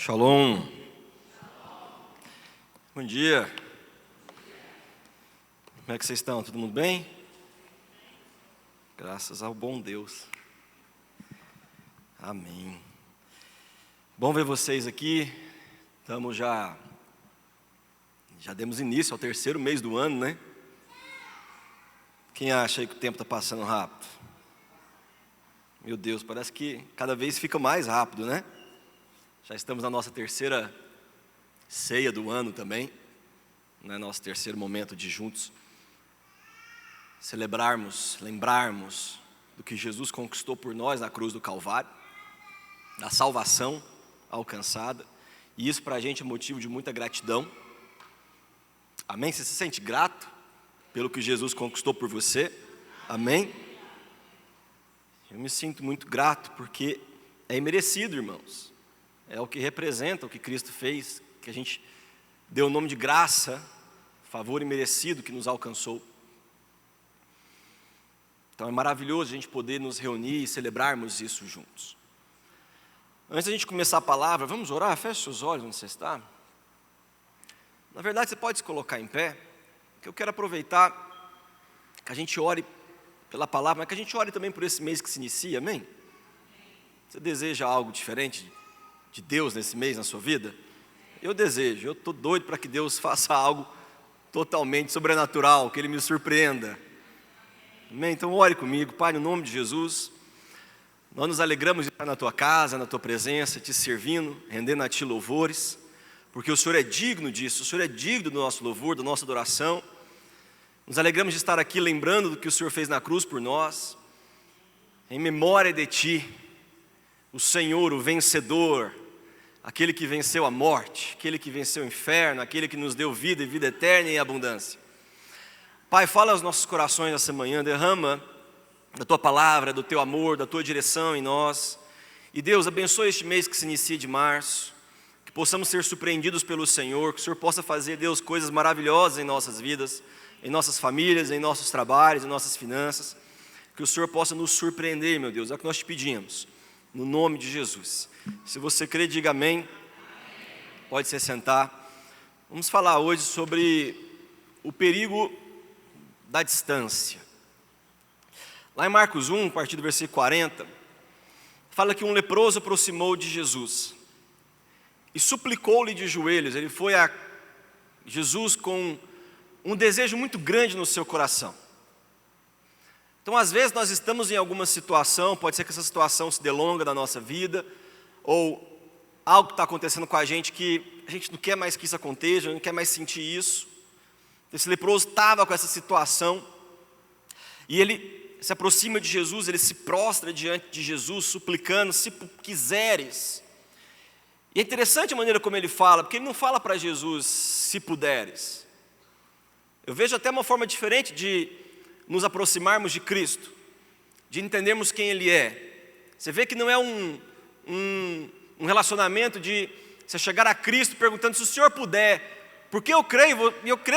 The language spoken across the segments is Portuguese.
Shalom. Bom dia. Como é que vocês estão? Todo mundo bem? Graças ao bom Deus. Amém. Bom ver vocês aqui. Estamos já demos início ao terceiro mês do ano, né? Quem acha aí que o tempo está passando rápido? Meu Deus, parece que cada vez fica mais rápido, né? Já estamos na nossa terceira ceia do ano também, né? Nosso terceiro momento de juntos celebrarmos, lembrarmos do que Jesus conquistou por nós na cruz do Calvário, da salvação alcançada, e isso para a gente é motivo de muita gratidão. Amém? Você se sente grato pelo que Jesus conquistou por você? Amém? Eu me sinto muito grato porque é imerecido, irmãos. É o que representa o que Cristo fez, que a gente deu o nome de graça, favor imerecido que nos alcançou. Então é maravilhoso a gente poder nos reunir e celebrarmos isso juntos. Antes da gente começar a palavra, vamos orar? Feche seus olhos onde você está. Na verdade, você pode se colocar em pé, porque eu quero aproveitar que a gente ore pela palavra, mas que a gente ore também por esse mês que se inicia, amém? Você deseja algo diferente de Deus nesse mês na sua vida? Eu desejo, eu estou doido para que Deus faça algo totalmente sobrenatural, que Ele me surpreenda. Amém? Então ore comigo. Pai, no nome de Jesus, nós nos alegramos de estar na Tua casa, na Tua presença, Te servindo, rendendo a Ti louvores, porque o Senhor é digno disso, o Senhor é digno do nosso louvor, da nossa adoração. Nos alegramos de estar aqui lembrando do que o Senhor fez na cruz por nós, em memória de Ti, o Senhor, o vencedor, aquele que venceu a morte, aquele que venceu o inferno, aquele que nos deu vida e vida eterna e abundância. Pai, fala aos nossos corações essa manhã, derrama da Tua palavra, do Teu amor, da Tua direção em nós. E Deus, abençoe este mês que se inicia de março, que possamos ser surpreendidos pelo Senhor, que o Senhor possa fazer, Deus, coisas maravilhosas em nossas vidas, em nossas famílias, em nossos trabalhos, em nossas finanças, que o Senhor possa nos surpreender, meu Deus, é o que nós te pedimos, no nome de Jesus. Se você crê, diga amém. Pode se sentar. Vamos falar hoje sobre o perigo da distância. Lá em Marcos 1, a partir do versículo 40, fala que um leproso aproximou de Jesus e suplicou-lhe de joelhos. Ele foi a Jesus com um desejo muito grande no seu coração. Então, às vezes, nós estamos em alguma situação, pode ser que essa situação se dê longa da nossa vida, ou algo que está acontecendo com a gente que a gente não quer mais que isso aconteça, não quer mais sentir isso. Esse leproso estava com essa situação, e ele se aproxima de Jesus, ele se prostra diante de Jesus, suplicando, se quiseres. E é interessante a maneira como ele fala, porque ele não fala para Jesus, se puderes. Eu vejo até uma forma diferente de nos aproximarmos de Cristo, de entendermos quem Ele é. Você vê que não é um relacionamento de você chegar a Cristo perguntando se o Senhor puder, porque eu creio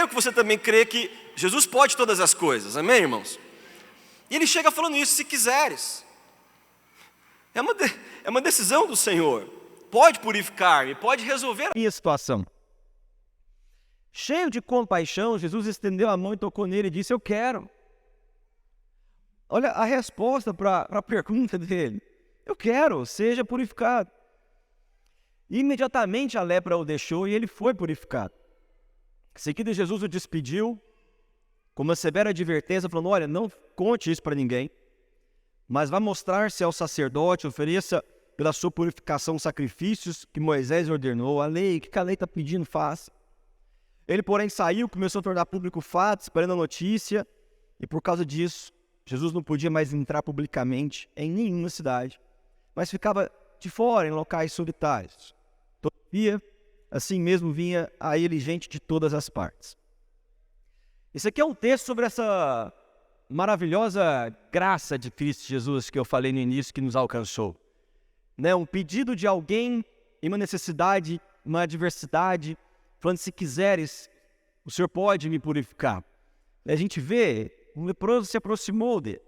que você também crê que Jesus pode todas as coisas, amém, irmãos? E Ele chega falando isso, se quiseres. É uma decisão do Senhor, pode purificar-me, pode resolver a minha situação. Cheio de compaixão, Jesus estendeu a mão e tocou nele e disse, eu quero. Olha a resposta para a pergunta dele. Eu quero, seja purificado. E imediatamente a lepra o deixou e ele foi purificado. Em seguida, Jesus o despediu com uma severa advertência, falando, olha, não conte isso para ninguém, mas vá mostrar-se ao sacerdote, ofereça pela sua purificação sacrifícios que Moisés ordenou, a lei, o que a lei está pedindo, faça. Ele, porém, saiu, começou a tornar público o fato, esperando a notícia, e por causa disso, Jesus não podia mais entrar publicamente em nenhuma cidade, mas ficava de fora, em locais solitários. Todavia, assim mesmo vinha a ele gente de todas as partes. Esse aqui é um texto sobre essa maravilhosa graça de Cristo Jesus que eu falei no início, que nos alcançou. Né? Um pedido de alguém em uma necessidade, uma adversidade, falando, se quiseres, o Senhor pode me purificar. A gente vê, um leproso se aproximou dele.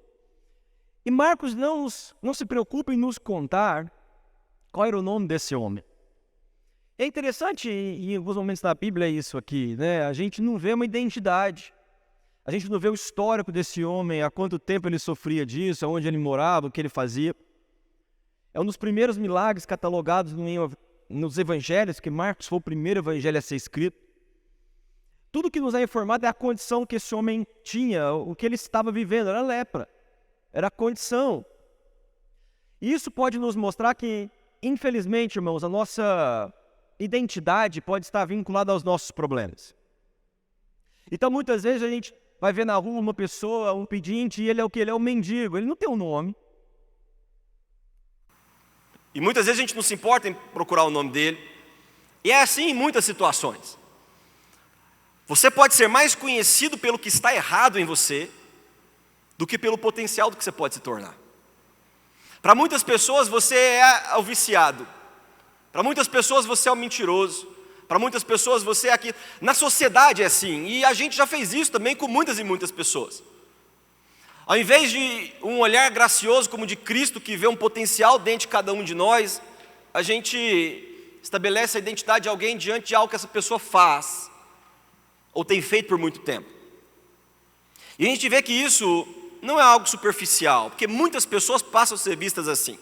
E Marcos não se preocupa em nos contar qual era o nome desse homem. É interessante em alguns momentos da Bíblia isso aqui, né? A gente não vê uma identidade. A gente não vê o histórico desse homem, há quanto tempo ele sofria disso, aonde ele morava, o que ele fazia. É um dos primeiros milagres catalogados nos evangelhos, que Marcos foi o primeiro evangelho a ser escrito. Tudo que nos é informado é a condição que esse homem tinha, o que ele estava vivendo, era lepra, era a condição. E isso pode nos mostrar que, infelizmente, irmãos, a nossa identidade pode estar vinculada aos nossos problemas. Então, muitas vezes a gente vai ver na rua uma pessoa, um pedinte, e ele é o quê? Ele é um mendigo, ele não tem um nome. E muitas vezes a gente não se importa em procurar o nome dele. E é assim em muitas situações. Você pode ser mais conhecido pelo que está errado em você do que pelo potencial do que você pode se tornar. Para muitas pessoas você é o viciado. Para muitas pessoas você é o mentiroso. Para muitas pessoas você é aqui. Na sociedade é assim. E a gente já fez isso também com muitas e muitas pessoas. Ao invés de um olhar gracioso como de Cristo, que vê um potencial dentro de cada um de nós, a gente estabelece a identidade de alguém diante de algo que essa pessoa faz, ou tem feito por muito tempo. E a gente vê que isso não é algo superficial, porque muitas pessoas passam a ser vistas assim.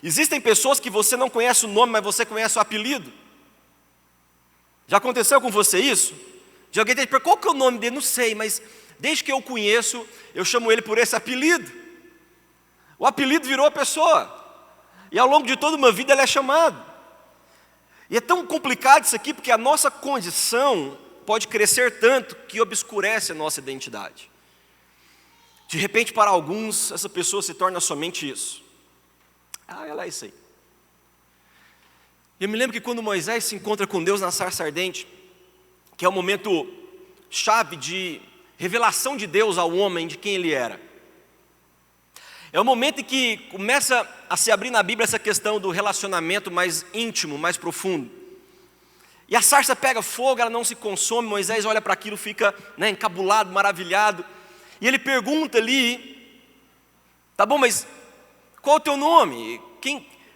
Existem pessoas que você não conhece o nome, mas você conhece o apelido. Já aconteceu com você isso? De alguém dizer, qual que é o nome dele? Não sei, mas desde que eu conheço, eu chamo ele por esse apelido. O apelido virou a pessoa. E ao longo de toda uma vida ele é chamado. E é tão complicado isso aqui, porque a nossa condição pode crescer tanto que obscurece a nossa identidade. De repente, para alguns, essa pessoa se torna somente isso. Ela é isso aí. Eu me lembro que quando Moisés se encontra com Deus na sarça ardente, que é o momento chave de revelação de Deus ao homem, de quem ele era. É o momento em que começa a se abrir na Bíblia essa questão do relacionamento mais íntimo, mais profundo. E a sarça pega fogo, ela não se consome, Moisés olha para aquilo, fica encabulado, maravilhado. E ele pergunta ali, tá bom, mas qual é o teu nome?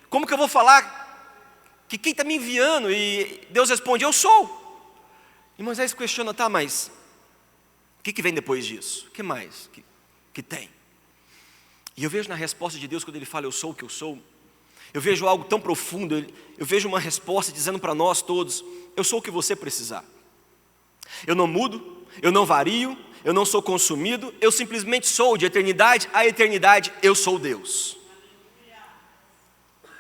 Como que eu vou falar? Que quem está me enviando? E Deus responde, eu sou. E Moisés questiona, tá, mas o que vem depois disso? O que mais que tem? E eu vejo na resposta de Deus, quando Ele fala, eu sou o que eu sou, eu vejo algo tão profundo, eu vejo uma resposta dizendo para nós todos, eu sou o que você precisar. Eu não mudo, eu não vario, eu não sou consumido, eu simplesmente sou de eternidade a eternidade, eu sou Deus.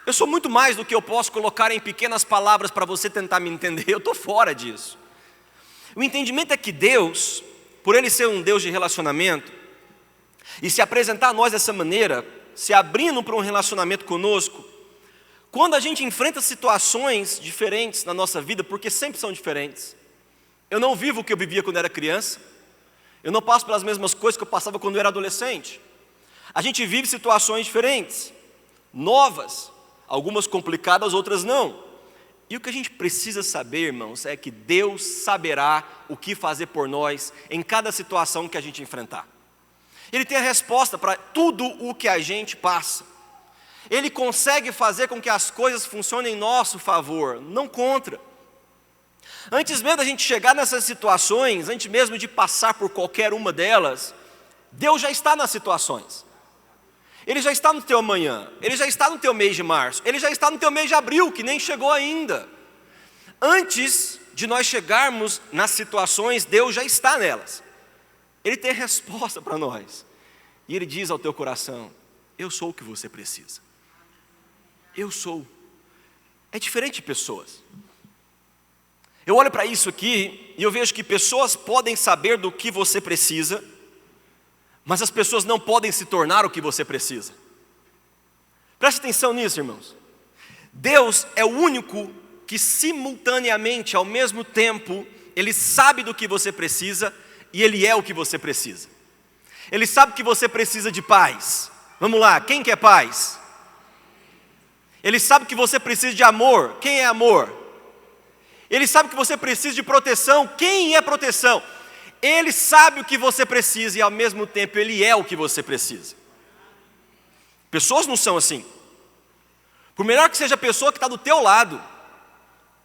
Eu sou muito mais do que eu posso colocar em pequenas palavras para você tentar me entender, eu estou fora disso. O entendimento é que Deus, por Ele ser um Deus de relacionamento, e se apresentar a nós dessa maneira, se abrindo para um relacionamento conosco, quando a gente enfrenta situações diferentes na nossa vida, porque sempre são diferentes. Eu não vivo o que eu vivia quando era criança, eu não passo pelas mesmas coisas que eu passava quando eu era adolescente. A gente vive situações diferentes, novas, algumas complicadas, outras não. E o que a gente precisa saber, irmãos, é que Deus saberá o que fazer por nós em cada situação que a gente enfrentar. Ele tem a resposta para tudo o que a gente passa. Ele consegue fazer com que as coisas funcionem em nosso favor, não contra. Antes mesmo da gente chegar nessas situações, antes mesmo de passar por qualquer uma delas, Deus já está nas situações. Ele já está no teu amanhã, Ele já está no teu mês de março, Ele já está no teu mês de abril, que nem chegou ainda. Antes de nós chegarmos nas situações, Deus já está nelas. Ele tem resposta para nós. E Ele diz ao teu coração, eu sou o que você precisa. Eu sou. É diferente de pessoas. Eu olho para isso aqui e eu vejo que pessoas podem saber do que você precisa, mas as pessoas não podem se tornar o que você precisa. Preste atenção nisso, irmãos. Deus é o único que simultaneamente, ao mesmo tempo, Ele sabe do que você precisa e Ele é o que você precisa. Ele sabe que você precisa de paz. Vamos lá, quem quer paz? Ele sabe que você precisa de amor. Quem é amor? Ele sabe que você precisa de proteção. Quem é proteção? Ele sabe o que você precisa e ao mesmo tempo Ele é o que você precisa. Pessoas não são assim. Por melhor que seja a pessoa que está do teu lado,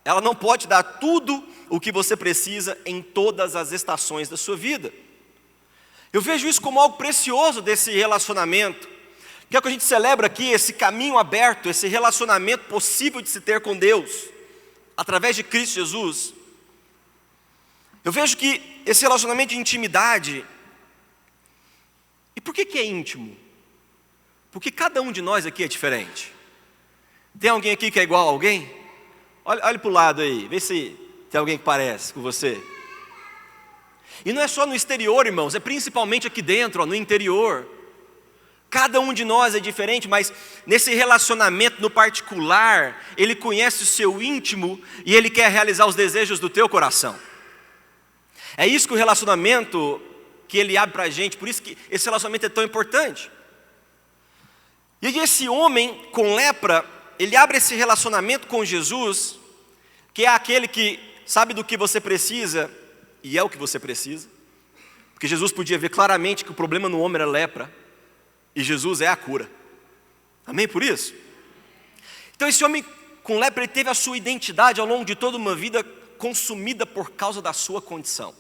ela não pode dar tudo o que você precisa em todas as estações da sua vida. Eu vejo isso como algo precioso desse relacionamento, que é o que a gente celebra aqui, esse caminho aberto, esse relacionamento possível de se ter com Deus, através de Cristo Jesus. Eu vejo que esse relacionamento de intimidade, e por que é íntimo? Porque cada um de nós aqui é diferente. Tem alguém aqui que é igual a alguém? Olha para o lado aí, vê se tem alguém que parece com você. E não é só no exterior, irmãos, é principalmente aqui dentro, no interior. Cada um de nós é diferente, mas nesse relacionamento no particular, Ele conhece o seu íntimo e Ele quer realizar os desejos do teu coração. É isso que o relacionamento que Ele abre para a gente, por isso que esse relacionamento é tão importante. E esse homem com lepra, ele abre esse relacionamento com Jesus, que é aquele que sabe do que você precisa, e é o que você precisa, porque Jesus podia ver claramente que o problema no homem era lepra, e Jesus é a cura. Amém por isso? Então esse homem com lepra, ele teve a sua identidade ao longo de toda uma vida consumida por causa da sua condição.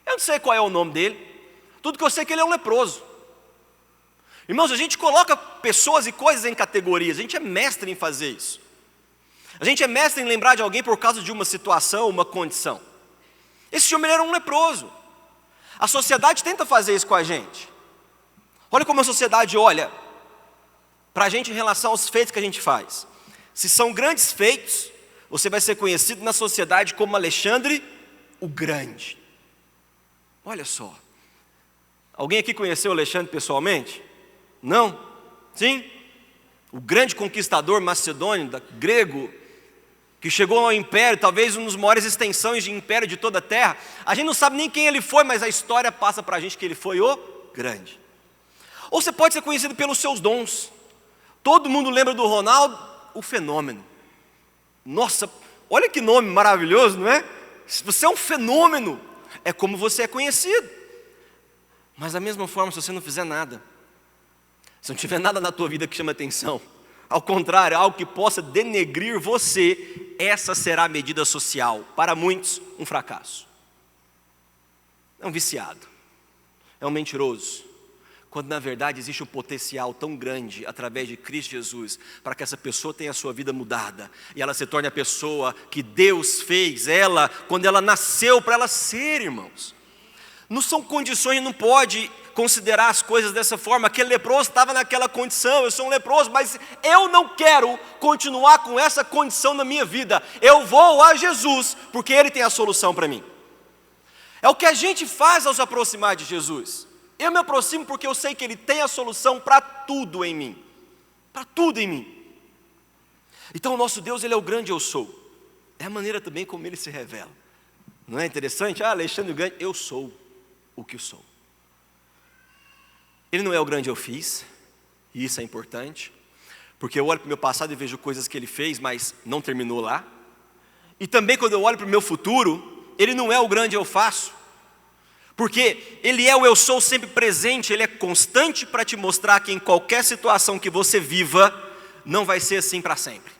Eu não sei qual é o nome dele, tudo que eu sei é que ele é um leproso. Irmãos, a gente coloca pessoas e coisas em categorias, a gente é mestre em fazer isso. A gente é mestre em lembrar de alguém por causa de uma situação, uma condição. Esse homem era um leproso. A sociedade tenta fazer isso com a gente. Olha como a sociedade olha para a gente em relação aos feitos que a gente faz. Se são grandes feitos, você vai ser conhecido na sociedade como Alexandre o Grande. Olha só. Alguém aqui conheceu Alexandre pessoalmente? Não? Sim? O grande conquistador macedônio, grego, que chegou ao império, talvez uma das maiores extensões de império de toda a terra. A gente não sabe nem quem ele foi, mas a história passa para a gente que ele foi o grande. Ou você pode ser conhecido pelos seus dons. Todo mundo lembra do Ronaldo, o fenômeno. Nossa, olha que nome maravilhoso, não é? Se você é um fenômeno, é como você é conhecido. Mas da mesma forma, se você não fizer nada, se não tiver nada na tua vida que chame atenção, ao contrário, algo que possa denegrir você, essa será a medida social. Para muitos, um fracasso. É um viciado, é um mentiroso, quando na verdade existe um potencial tão grande através de Cristo Jesus, para que essa pessoa tenha a sua vida mudada, e ela se torne a pessoa que Deus fez ela, quando ela nasceu para ela ser, irmãos. Não são condições, não pode considerar as coisas dessa forma. Aquele leproso estava naquela condição, eu sou um leproso, mas eu não quero continuar com essa condição na minha vida. Eu vou a Jesus, porque Ele tem a solução para mim. É o que a gente faz ao se aproximar de Jesus. Eu me aproximo porque eu sei que Ele tem a solução para tudo em mim. Para tudo em mim. Então o nosso Deus, Ele é o grande eu sou. É a maneira também como Ele se revela. Não é interessante? Alexandre o Grande, eu sou o que eu sou. Ele não é o grande eu fiz, e isso é importante, porque eu olho para o meu passado e vejo coisas que Ele fez, mas não terminou lá. E também quando eu olho para o meu futuro, Ele não é o grande eu faço, porque Ele é o eu sou sempre presente, Ele é constante para te mostrar que em qualquer situação que você viva, não vai ser assim para sempre.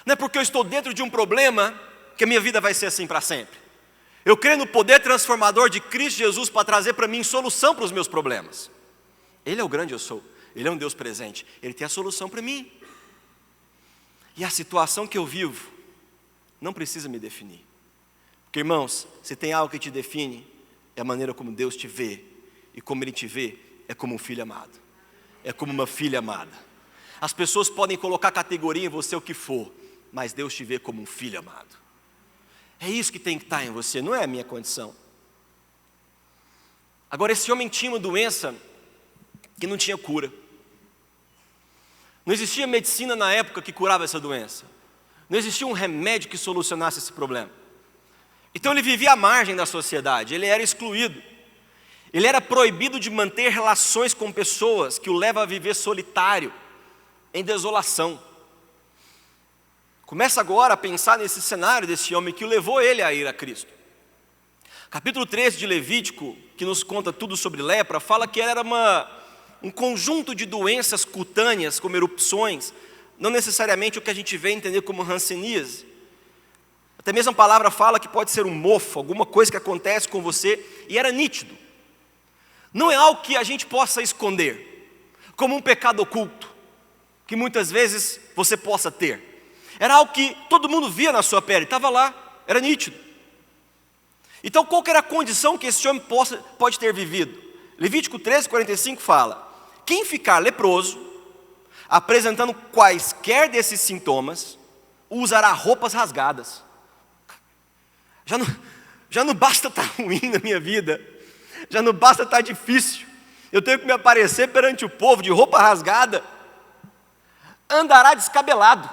Não é porque eu estou dentro de um problema que a minha vida vai ser assim para sempre. Eu creio no poder transformador de Cristo Jesus para trazer para mim solução para os meus problemas. Ele é o grande eu sou, Ele é um Deus presente, Ele tem a solução para mim. E a situação que eu vivo não precisa me definir. Porque, irmãos, se tem algo que te define, é a maneira como Deus te vê. E como Ele te vê, é como um filho amado. É como uma filha amada. As pessoas podem colocar categoria em você o que for, mas Deus te vê como um filho amado. É isso que tem que estar em você, não é a minha condição. Agora, esse homem tinha uma doença que não tinha cura. Não existia medicina na época que curava essa doença. Não existia um remédio que solucionasse esse problema. Então ele vivia à margem da sociedade, ele era excluído. Ele era proibido de manter relações com pessoas, que o leva a viver solitário, em desolação. Começa agora a pensar nesse cenário desse homem que o levou ele a ir a Cristo. Capítulo 13 de Levítico, que nos conta tudo sobre lepra, fala que era um conjunto de doenças cutâneas, como erupções, não necessariamente o que a gente vê entender como hanseníase, Até mesmo a palavra fala que pode ser um mofo, alguma coisa que acontece com você, e era nítido. Não é algo que a gente possa esconder, como um pecado oculto, que muitas vezes você possa ter. Era algo que todo mundo via na sua pele, estava lá, era nítido. Então qual que era a condição que esse homem pode ter vivido? Levítico 13:45 fala: quem ficar leproso, apresentando quaisquer desses sintomas, usará roupas rasgadas. Já não basta estar ruim na minha vida, já não basta estar difícil, eu tenho que me aparecer perante o povo de roupa rasgada. Andará descabelado,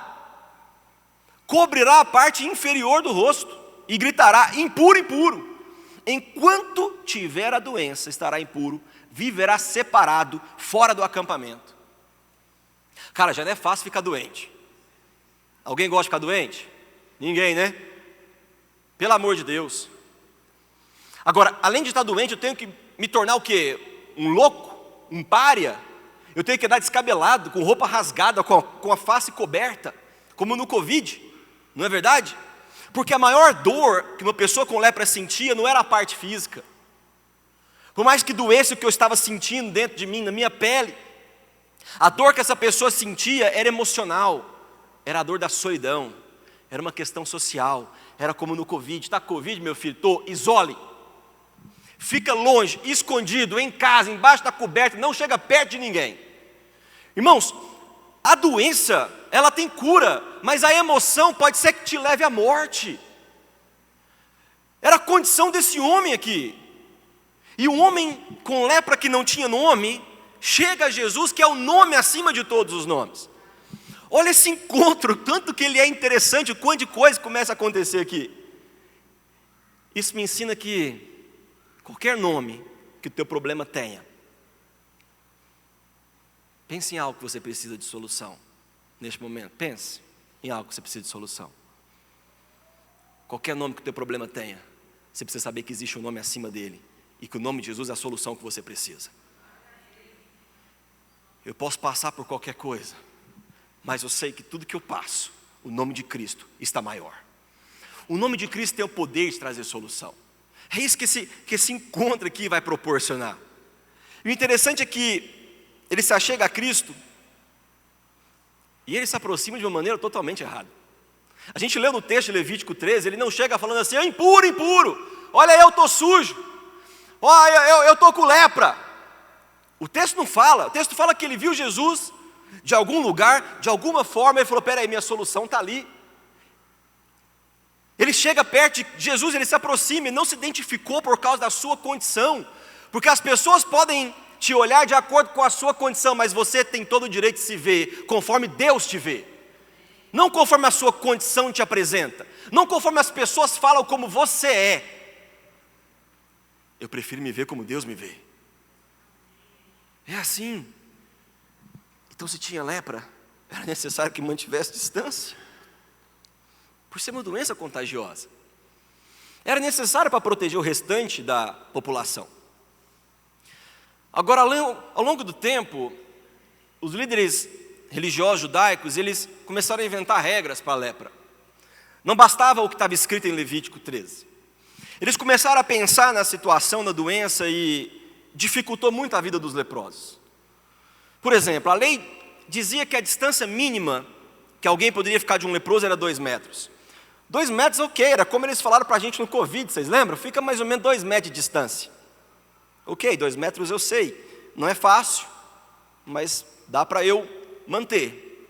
cobrirá a parte inferior do rosto e gritará: impuro, impuro. Enquanto tiver a doença, estará impuro, viverá separado, fora do acampamento. Cara, já não é fácil ficar doente. Alguém gosta de ficar doente? Ninguém, né? Pelo amor de Deus. Agora, além de estar doente, eu tenho que me tornar o quê? Um louco? Um pária? Eu tenho que andar descabelado, com roupa rasgada, com a face coberta, como no Covid, não é verdade? Porque a maior dor que uma pessoa com lepra sentia não era a parte física. Por mais que doesse o que eu estava sentindo dentro de mim, na minha pele, a dor que essa pessoa sentia era emocional, era a dor da solidão, era uma questão social, era como no Covid. Está Covid, meu filho? Estou, isole. Fica longe, escondido, em casa, embaixo da coberta, não chega perto de ninguém. Irmãos, a doença, ela tem cura, mas a emoção pode ser que te leve à morte. Era a condição desse homem aqui. E um homem com lepra que não tinha nome, chega a Jesus, que é o nome acima de todos os nomes. Olha esse encontro, tanto que ele é interessante, o quanto de coisa começa a acontecer aqui. Isso me ensina que qualquer nome que o teu problema tenha, pense em algo que você precisa de solução neste momento. Pense em algo que você precisa de solução. Qualquer nome que o teu problema tenha, você precisa saber que existe um nome acima dele e que o nome de Jesus é a solução que você precisa. Eu posso passar por qualquer coisa, mas eu sei que tudo que eu passo, o nome de Cristo está maior. O nome de Cristo tem o poder de trazer solução. É isso que esse encontro aqui vai proporcionar. E o interessante é que ele se achega a Cristo e ele se aproxima de uma maneira totalmente errada. A gente leu no texto de Levítico 13, ele não chega falando assim: impuro, impuro, olha eu estou sujo, olha eu estou com lepra. O texto não fala, o texto fala que ele viu Jesus de algum lugar, de alguma forma, ele falou: peraí, minha solução está ali. Ele chega perto de Jesus, ele se aproxima e não se identificou por causa da sua condição, porque as pessoas podem te olhar de acordo com a sua condição, mas você tem todo o direito de se ver conforme Deus te vê, não conforme a sua condição te apresenta, não conforme as pessoas falam como você é. Eu prefiro me ver como Deus me vê. É assim. Então, se tinha lepra, era necessário que mantivesse distância, por ser uma doença contagiosa. Era necessário para proteger o restante da população. Agora, ao longo do tempo, os líderes religiosos judaicos, eles começaram a inventar regras para a lepra. Não bastava o que estava escrito em Levítico 13. Eles começaram a pensar na situação da doença e dificultou muito a vida dos leprosos. Por exemplo, a lei dizia que a distância mínima que alguém poderia ficar de um leproso era 2 metros. 2 metros, ok, era como eles falaram para a gente no Covid, vocês lembram? Fica mais ou menos 2 metros de distância. Ok, 2 metros eu sei, não é fácil, mas dá para eu manter.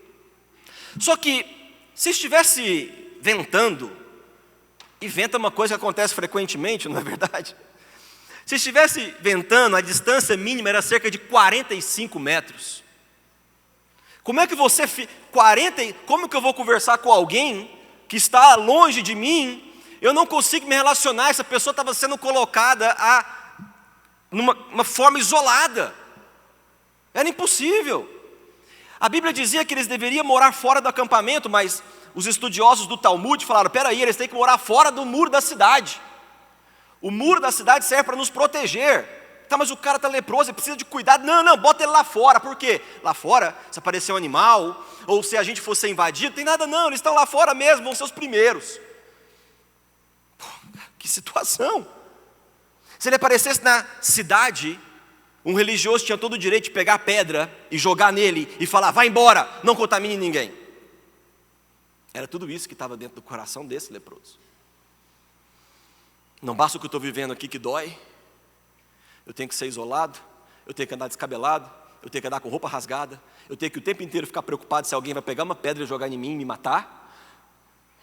Só que, se estivesse ventando, e venta é uma coisa que acontece frequentemente, não é verdade? Se estivesse ventando, a distância mínima era cerca de 45 metros. Como é que como que eu vou conversar com alguém que está longe de mim? Eu não consigo me relacionar, essa pessoa estava sendo colocada numa forma isolada. Era impossível. A Bíblia dizia que eles deveriam morar fora do acampamento, mas os estudiosos do Talmud falaram: peraí, eles têm que morar fora do muro da cidade. O muro da cidade serve para nos proteger. Tá, mas o cara está leproso, ele precisa de cuidado. Não, bota ele lá fora. Por quê? Lá fora, se aparecer um animal, ou se a gente fosse invadido, tem nada não, eles estão lá fora mesmo, vão ser os primeiros. situação! Se ele aparecesse na cidade, um religioso tinha todo o direito de pegar a pedra e jogar nele e falar: vai embora, não contamine ninguém. Era tudo isso que estava dentro do coração desse leproso. Não basta o que eu estou vivendo aqui que dói, eu tenho que ser isolado, eu tenho que andar descabelado, eu tenho que andar com roupa rasgada, eu tenho que o tempo inteiro ficar preocupado se alguém vai pegar uma pedra e jogar em mim e me matar,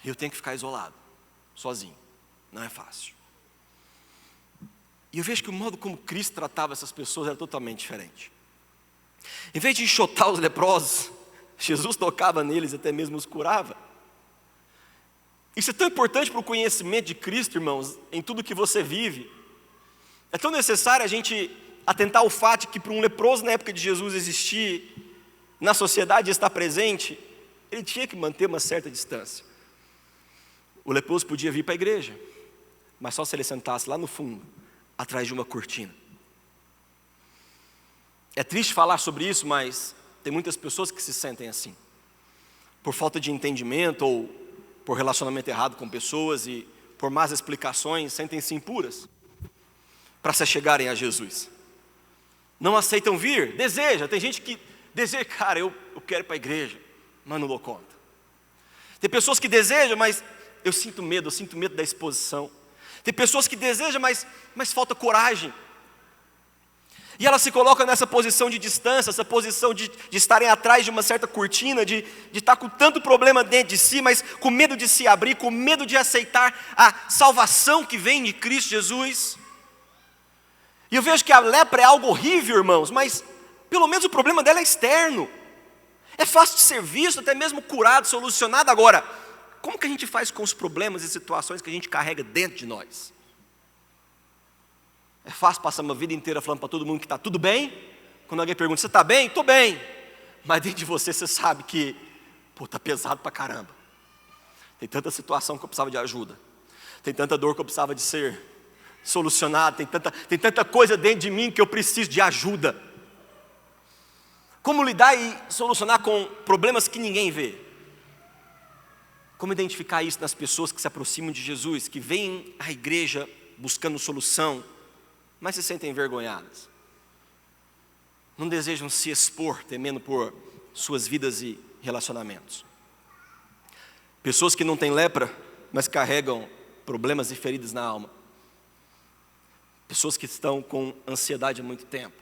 e eu tenho que ficar isolado, sozinho. Não é fácil. E eu vejo que o modo como Cristo tratava essas pessoas era totalmente diferente. Em vez de enxotar os leprosos, Jesus tocava neles e até mesmo os curava. Isso é tão importante para o conhecimento de Cristo, irmãos, em tudo que você vive. É tão necessário a gente atentar ao fato de que para um leproso na época de Jesus existir, na sociedade estar presente, ele tinha que manter uma certa distância. O leproso podia vir para a igreja, mas só se ele sentasse lá no fundo, atrás de uma cortina. É triste falar sobre isso, mas tem muitas pessoas que se sentem assim, por falta de entendimento ou por relacionamento errado com pessoas e por más explicações, sentem-se impuras para se chegarem a Jesus. Não aceitam vir, deseja. Tem gente que deseja, cara, eu quero ir para a igreja, mas não dou conta. Tem pessoas que desejam, mas eu sinto medo da exposição. Tem pessoas que desejam, mas falta coragem. E elas se colocam nessa posição de distância, essa posição de estarem atrás de uma certa cortina, de estar com tanto problema dentro de si, mas com medo de se abrir, com medo de aceitar a salvação que vem de Cristo Jesus. E eu vejo que a lepra é algo horrível, irmãos, mas pelo menos o problema dela é externo. É fácil de ser visto, até mesmo curado, solucionado. Agora, como que a gente faz com os problemas e situações que a gente carrega dentro de nós? É fácil passar uma vida inteira falando para todo mundo que está tudo bem. Quando alguém pergunta, você está bem? Estou bem. Mas dentro de você sabe que, está pesado para caramba. Tem tanta situação que eu precisava de ajuda. Tem tanta dor que eu precisava de ser solucionada. Tem tanta coisa dentro de mim que eu preciso de ajuda. Como lidar e solucionar com problemas que ninguém vê? Como identificar isso nas pessoas que se aproximam de Jesus, que vêm à igreja buscando solução, mas se sentem envergonhadas? Não desejam se expor, temendo por suas vidas e relacionamentos. Pessoas que não têm lepra, mas carregam problemas e feridas na alma. Pessoas que estão com ansiedade há muito tempo.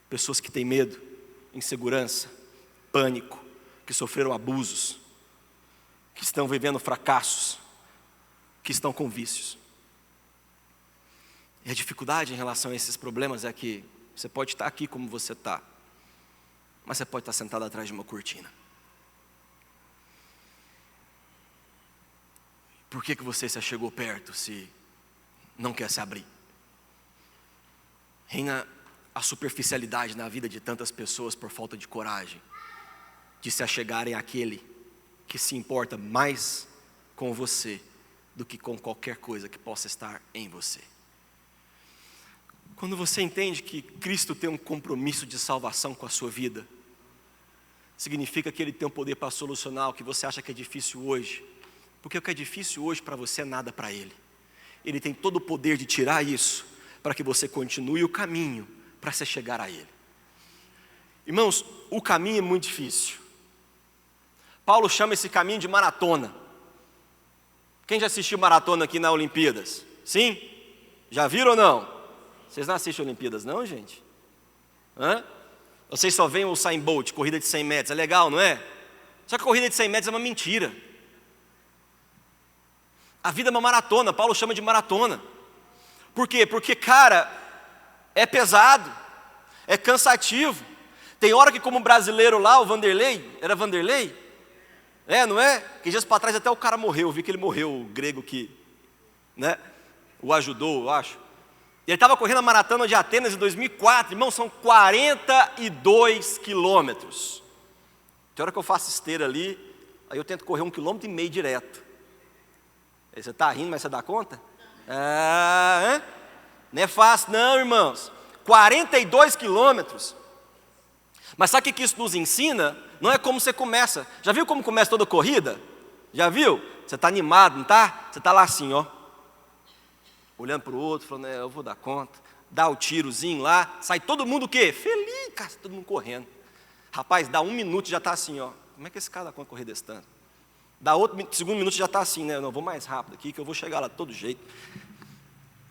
Pessoas que têm medo, insegurança, pânico, que sofreram abusos, que estão vivendo fracassos, que estão com vícios. E a dificuldade em relação a esses problemas é que você pode estar aqui como você está, mas você pode estar sentado atrás de uma cortina. Por que você se achegou perto se não quer se abrir? Reina a superficialidade na vida de tantas pessoas por falta de coragem de se achegarem àquele que se importa mais com você do que com qualquer coisa que possa estar em você. Quando você entende que Cristo tem um compromisso de salvação com a sua vida, significa que Ele tem um poder para solucionar o que você acha que é difícil hoje, porque o que é difícil hoje para você é nada para Ele. Ele tem todo o poder de tirar isso, para que você continue o caminho para se chegar a Ele. Irmãos, o caminho é muito difícil. Paulo chama esse caminho de maratona. Quem já assistiu maratona aqui na Olimpíadas? Sim? Já viram ou não? Vocês não assistem Olimpíadas não, gente? Vocês só veem o Usain Bolt, corrida de 100 metros, é legal, não é? Só que a corrida de 100 metros é uma mentira. A vida é uma maratona, Paulo chama de maratona. Por quê? Porque, cara, é pesado, é cansativo. Tem hora que como brasileiro lá, o Vanderlei, era Vanderlei? Não é? Que dias para trás até o cara morreu, eu vi que ele morreu, o grego que, o ajudou, eu acho. Ele estava correndo a maratona de Atenas em 2004, irmão, são 42 quilômetros. Tem hora que eu faço esteira ali, aí eu tento correr 1,5 km direto. Aí você está rindo, mas você dá conta? Não é fácil não, irmãos. 42 quilômetros. Mas sabe o que isso nos ensina? Não é como você começa. Já viu como começa toda corrida? Já viu? Você está animado, não está? Você está lá assim, ó. olhando para o outro, falando, eu vou dar conta. Dá o tirozinho lá, sai todo mundo o quê? Feliz, cara, todo mundo correndo. Rapaz, dá 1 minuto já está assim, ó. Como é que esse cara dá conta de correr desse tanto? Dá outro segundo minuto já está assim, né? Não, vou mais rápido aqui, que eu vou chegar lá de todo jeito.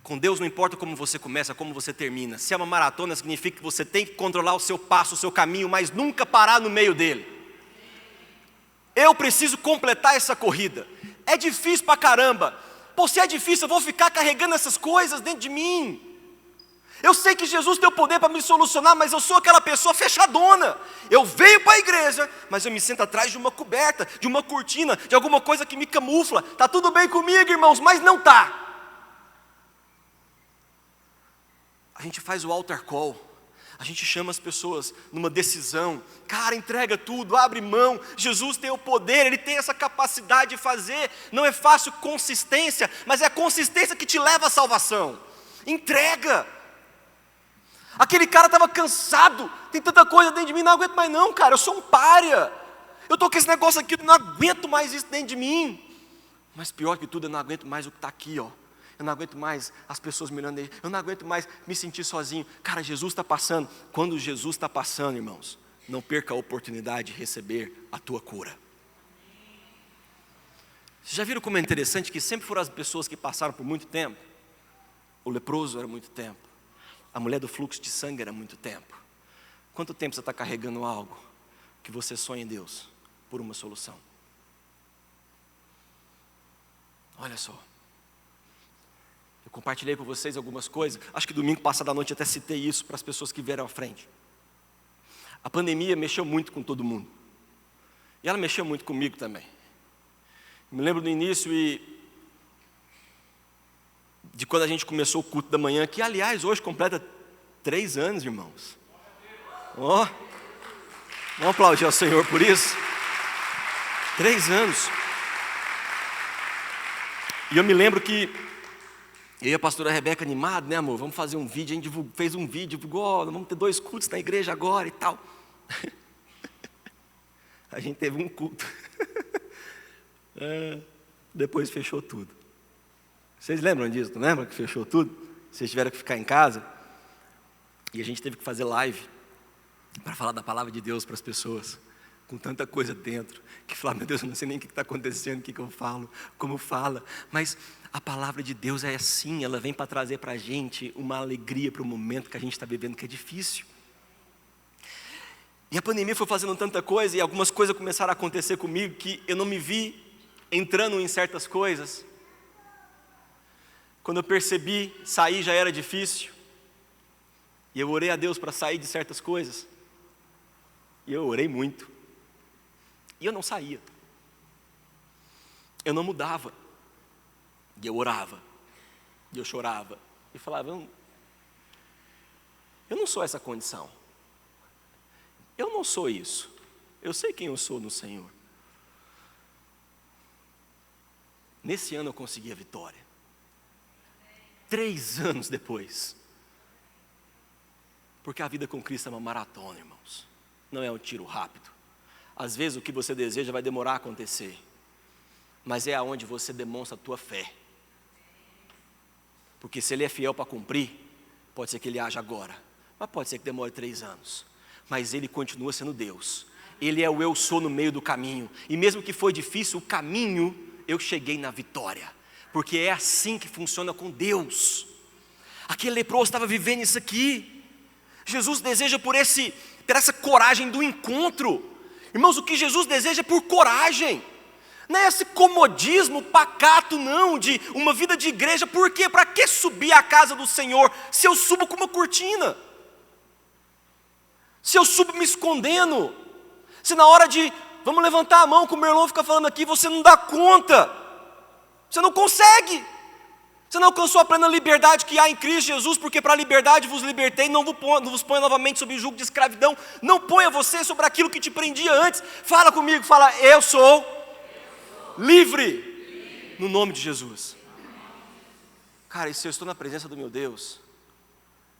Com Deus não importa como você começa, como você termina. Se é uma maratona, significa que você tem que controlar o seu passo, o seu caminho, mas nunca parar no meio dele. Eu preciso completar essa corrida. É difícil pra caramba. Pô, se é difícil, eu vou ficar carregando essas coisas dentro de mim. Eu sei que Jesus tem o poder para me solucionar, mas eu sou aquela pessoa fechadona. Eu venho para a igreja, mas eu me sento atrás de uma coberta, de uma cortina, de alguma coisa que me camufla. Está tudo bem comigo, irmãos, mas não está. A gente faz o altar call, a gente chama as pessoas numa decisão. Cara, entrega tudo, abre mão. Jesus tem o poder, Ele tem essa capacidade de fazer. Não é fácil consistência, mas é a consistência que te leva à salvação. Entrega. Aquele cara estava cansado, tem tanta coisa dentro de mim, não aguento mais não, cara, eu sou um pária. Eu estou com esse negócio aqui, eu não aguento mais isso dentro de mim. Mas pior que tudo, eu não aguento mais o que está aqui, ó. Eu não aguento mais as pessoas me olhando aí, eu não aguento mais me sentir sozinho. Cara, Jesus está passando. Quando Jesus está passando, irmãos, não perca a oportunidade de receber a tua cura. Vocês já viram como é interessante que sempre foram as pessoas que passaram por muito tempo? O leproso era muito tempo. A mulher do fluxo de sangue era muito tempo. Quanto tempo você está carregando algo que você sonha em Deus por uma solução? Olha só. Eu compartilhei com vocês algumas coisas. Acho que domingo passado à noite até citei isso para as pessoas que vieram à frente. A pandemia mexeu muito com todo mundo. E ela mexeu muito comigo também. Me lembro do início de quando a gente começou o culto da manhã, que aliás hoje completa 3 anos, irmãos. Ó, vamos aplaudir ao Senhor por isso. 3 anos. E eu me lembro que eu e a pastora Rebeca animado, né, amor? Vamos fazer um vídeo, a gente fez um vídeo, divulgou, vamos ter 2 cultos na igreja agora e tal. A gente teve um culto. Depois fechou tudo. Vocês lembram disso, não lembram que fechou tudo? Vocês tiveram que ficar em casa e a gente teve que fazer live para falar da palavra de Deus para as pessoas, com tanta coisa dentro, que falar, meu Deus, eu não sei nem o que está acontecendo, o que eu falo, como fala, mas a palavra de Deus é assim, ela vem para trazer para a gente uma alegria para o momento que a gente está vivendo, que é difícil. E a pandemia foi fazendo tanta coisa, e algumas coisas começaram a acontecer comigo, que eu não me vi entrando em certas coisas. Quando eu percebi, sair já era difícil. E eu orei a Deus para sair de certas coisas. E eu orei muito. E eu não saía. Eu não mudava. E eu orava. E eu chorava. E falava, eu não sou essa condição. Eu não sou isso. Eu sei quem eu sou no Senhor. Nesse ano eu consegui a vitória. 3 anos depois. Porque a vida com Cristo é uma maratona, irmãos. Não é um tiro rápido. Às vezes o que você deseja vai demorar a acontecer. Mas é aonde você demonstra a tua fé. Porque se Ele é fiel para cumprir, pode ser que Ele haja agora. Mas pode ser que demore 3 anos. Mas Ele continua sendo Deus. Ele é o eu sou no meio do caminho. E mesmo que foi difícil o caminho, eu cheguei na vitória. Porque é assim que funciona com Deus. Aquele leproso estava vivendo isso aqui. Jesus deseja por essa coragem do encontro. Irmãos, o que Jesus deseja é por coragem. Não é esse comodismo pacato, não, de uma vida de igreja. Por quê? Para que subir à casa do Senhor se eu subo com uma cortina? Se eu subo me escondendo? Se na hora de, vamos levantar a mão, como o meu irmão fica falando aqui, você não dá conta. Você não consegue. Você não alcançou a plena liberdade que há em Cristo Jesus, porque para a liberdade vos libertei, não vos ponha novamente sob o jugo de escravidão. Não ponha você sobre aquilo que te prendia antes. Fala comigo, fala, eu sou livre, no nome de Jesus. Cara, e se eu estou na presença do meu Deus,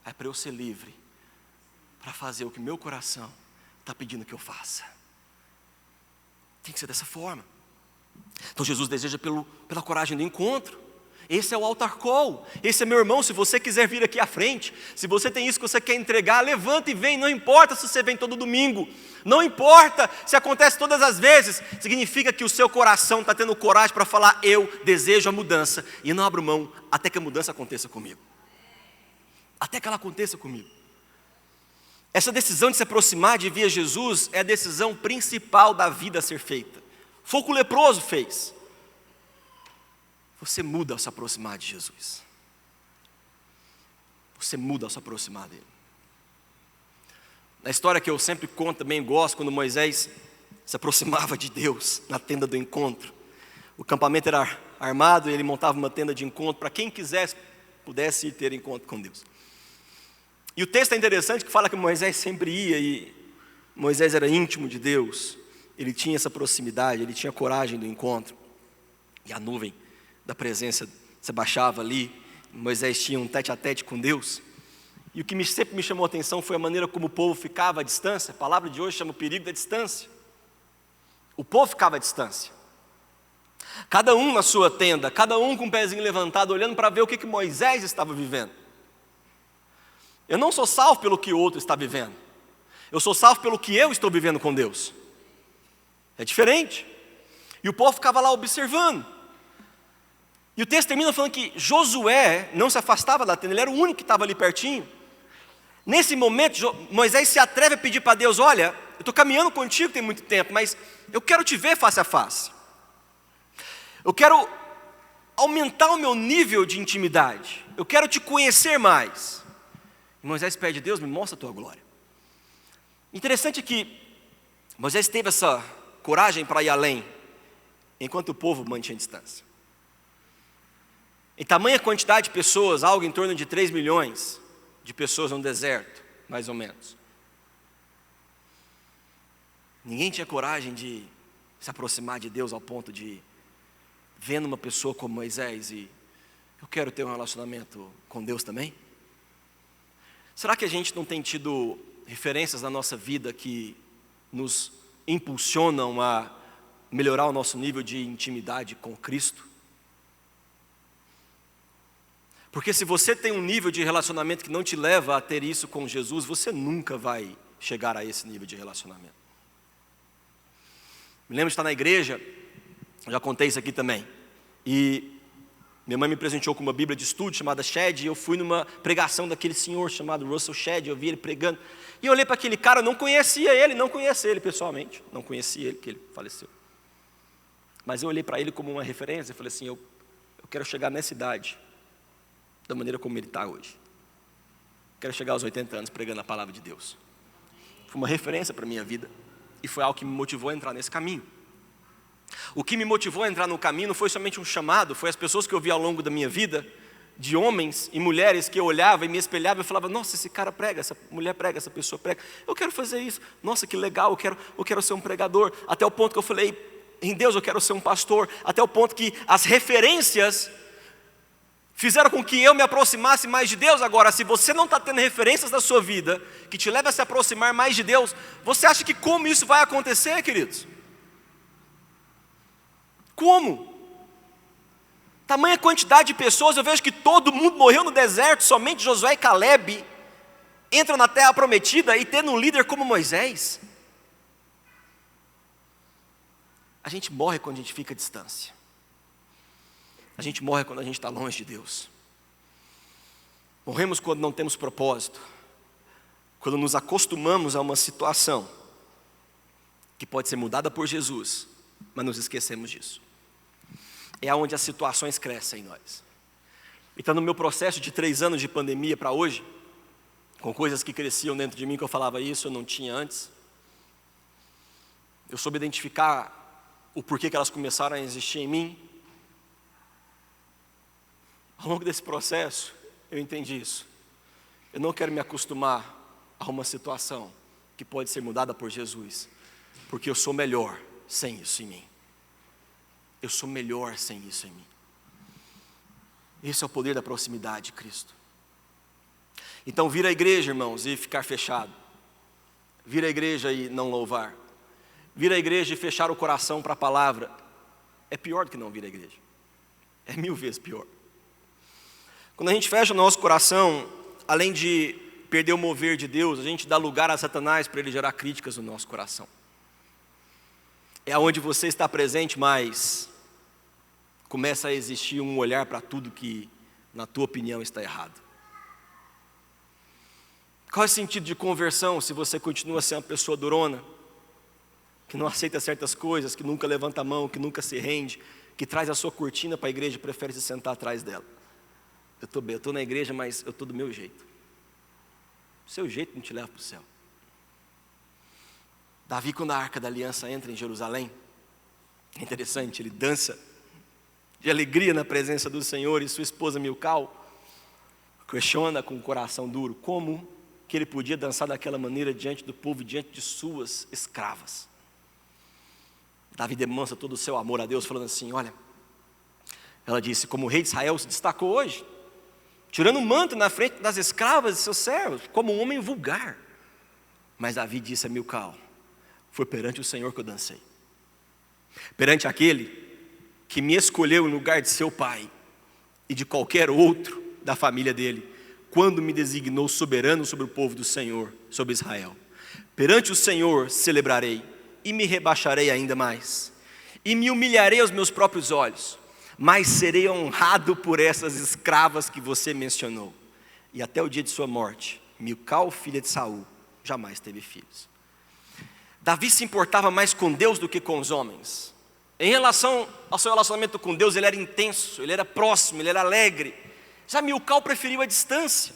é para eu ser livre, para fazer o que meu coração está pedindo que eu faça. Tem que ser dessa forma. Então Jesus deseja pela coragem do encontro. Esse é o altar call. Esse é meu irmão. Se você quiser vir aqui à frente, se você tem isso que você quer entregar, levanta e vem. Não importa se você vem todo domingo, não importa se acontece todas as vezes, significa que o seu coração está tendo coragem para falar: eu desejo a mudança e não abro mão até que a mudança aconteça comigo. Até que ela aconteça comigo. Essa decisão de se aproximar, de vir a Jesus, é a decisão principal da vida a ser feita. Foi o que o leproso fez. Você muda ao se aproximar de Jesus. Você muda ao se aproximar dele. Na história que eu sempre conto, também gosto, quando Moisés se aproximava de Deus na tenda do encontro. O acampamento era armado e ele montava uma tenda de encontro para quem quisesse, pudesse ir ter encontro com Deus. E o texto é interessante que fala que Moisés sempre ia e Moisés era íntimo de Deus. Ele tinha essa proximidade, ele tinha coragem do encontro. E a nuvem da presença se baixava ali, Moisés tinha um tete-a-tete com Deus. E o que sempre me chamou a atenção foi a maneira como o povo ficava à distância. A palavra de hoje chama o perigo da distância. O povo ficava à distância. Cada um na sua tenda, cada um com o pezinho levantado, olhando para ver o que Moisés estava vivendo. Eu não sou salvo pelo que o outro está vivendo. Eu sou salvo pelo que eu estou vivendo com Deus. É diferente. E o povo ficava lá observando. E o texto termina falando que Josué não se afastava da tenda, ele era o único que estava ali pertinho. Nesse momento, Moisés se atreve a pedir para Deus: olha, eu estou caminhando contigo tem muito tempo, mas eu quero te ver face a face. Eu quero aumentar o meu nível de intimidade. Eu quero te conhecer mais. E Moisés pede a Deus: me mostra a tua glória. Interessante que Moisés teve essa coragem para ir além, enquanto o povo mantinha distância. Em tamanha quantidade de pessoas, algo em torno de 3 milhões de pessoas no deserto, mais ou menos. Ninguém tinha coragem de se aproximar de Deus ao ponto de, vendo uma pessoa como Moisés, e eu quero ter um relacionamento com Deus também. Será que a gente não tem tido referências na nossa vida que nos impulsionam a melhorar o nosso nível de intimidade com Cristo? Porque se você tem um nível de relacionamento que não te leva a ter isso com Jesus, você nunca vai chegar a esse nível de relacionamento. Me lembro de estar na igreja, já contei isso aqui também, e minha mãe me presenteou com uma Bíblia de estudo chamada Shedd, e eu fui numa pregação daquele senhor chamado Russell Shedd, eu vi ele pregando, e eu olhei para aquele cara, eu não conhecia ele pessoalmente, não conhecia ele, porque ele faleceu. Mas eu olhei para ele como uma referência e falei assim: eu quero chegar nessa idade, da maneira como ele está hoje. Quero chegar aos 80 anos pregando a palavra de Deus. Foi uma referência para a minha vida, e foi algo que me motivou a entrar nesse caminho. O que me motivou a entrar no caminho não foi somente um chamado, foi as pessoas que eu vi ao longo da minha vida, de homens e mulheres que eu olhava e me espelhava e falava: nossa, esse cara prega, essa mulher prega, essa pessoa prega, eu quero fazer isso, nossa, que legal, eu quero ser um pregador, até o ponto que eu falei: em Deus eu quero ser um pastor, até o ponto que as referências fizeram com que eu me aproximasse mais de Deus. Agora, se você não está tendo referências na sua vida que te levam a se aproximar mais de Deus, você acha que como isso vai acontecer, queridos? Como? Tamanha quantidade de pessoas, eu vejo que todo mundo morreu no deserto, somente Josué e Caleb entram na terra prometida e tendo um líder como Moisés. A gente morre quando a gente fica à distância. A gente morre quando a gente está longe de Deus. Morremos quando não temos propósito. Quando nos acostumamos a uma situação que pode ser mudada por Jesus, mas nos esquecemos disso. É onde as situações crescem em nós. Então, no meu processo de 3 anos de pandemia para hoje, com coisas que cresciam dentro de mim, que eu falava isso, eu não tinha antes, eu soube identificar o porquê que elas começaram a existir em mim. Ao longo desse processo, eu entendi isso. Eu não quero me acostumar a uma situação que pode ser mudada por Jesus, porque eu sou melhor sem isso em mim. Eu sou melhor sem isso em mim. Esse é o poder da proximidade de Cristo. Então, vir à igreja, irmãos, e ficar fechado. Vir à igreja e não louvar. Vir à igreja e fechar o coração para a palavra é pior do que não vir à igreja. É 1000 vezes pior. Quando a gente fecha o nosso coração, além de perder o mover de Deus, a gente dá lugar a Satanás para ele gerar críticas no nosso coração. É onde você está presente, mas começa a existir um olhar para tudo que, na tua opinião, está errado. Qual é o sentido de conversão se você continua a ser uma pessoa durona, que não aceita certas coisas, que nunca levanta a mão, que nunca se rende, que traz a sua cortina para a igreja e prefere se sentar atrás dela? Eu estou bem, eu estou na igreja, mas eu estou do meu jeito. O seu jeito não te leva para o céu. Davi, quando a Arca da Aliança entra em Jerusalém, é interessante, ele dança de alegria na presença do Senhor, e sua esposa Milcal questiona com o coração duro como que ele podia dançar daquela maneira diante do povo, diante de suas escravas. Davi demonstra todo o seu amor a Deus, falando assim, olha, ela disse, como o rei de Israel se destacou hoje, tirando o manto na frente das escravas de seus servos, como um homem vulgar. Mas Davi disse a Milcal, foi perante o Senhor que eu dancei, perante aquele que me escolheu em lugar de seu pai e de qualquer outro da família dele, quando me designou soberano sobre o povo do Senhor, sobre Israel. Perante o Senhor celebrarei e me rebaixarei ainda mais, e me humilharei aos meus próprios olhos, mas serei honrado por essas escravas que você mencionou. E até o dia de sua morte, Milcal, filha de Saul, jamais teve filhos. Davi se importava mais com Deus do que com os homens. Em relação ao seu relacionamento com Deus, ele era intenso, ele era próximo, ele era alegre. Já Milcal preferiu a distância,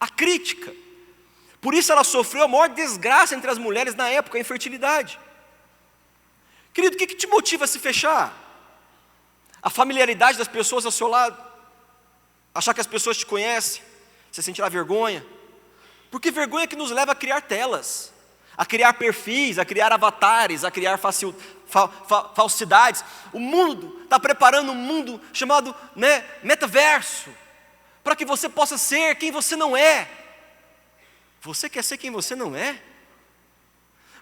a crítica. Por isso ela sofreu a maior desgraça entre as mulheres na época, a infertilidade. Querido, o que te motiva a se fechar? A familiaridade das pessoas ao seu lado? Achar que as pessoas te conhecem? Você sentirá vergonha? Porque vergonha é que nos leva a criar telas, a criar perfis, a criar avatares, a criar falsidades. O mundo está preparando um mundo chamado metaverso, para que você possa ser quem você não é. Você quer ser quem você não é?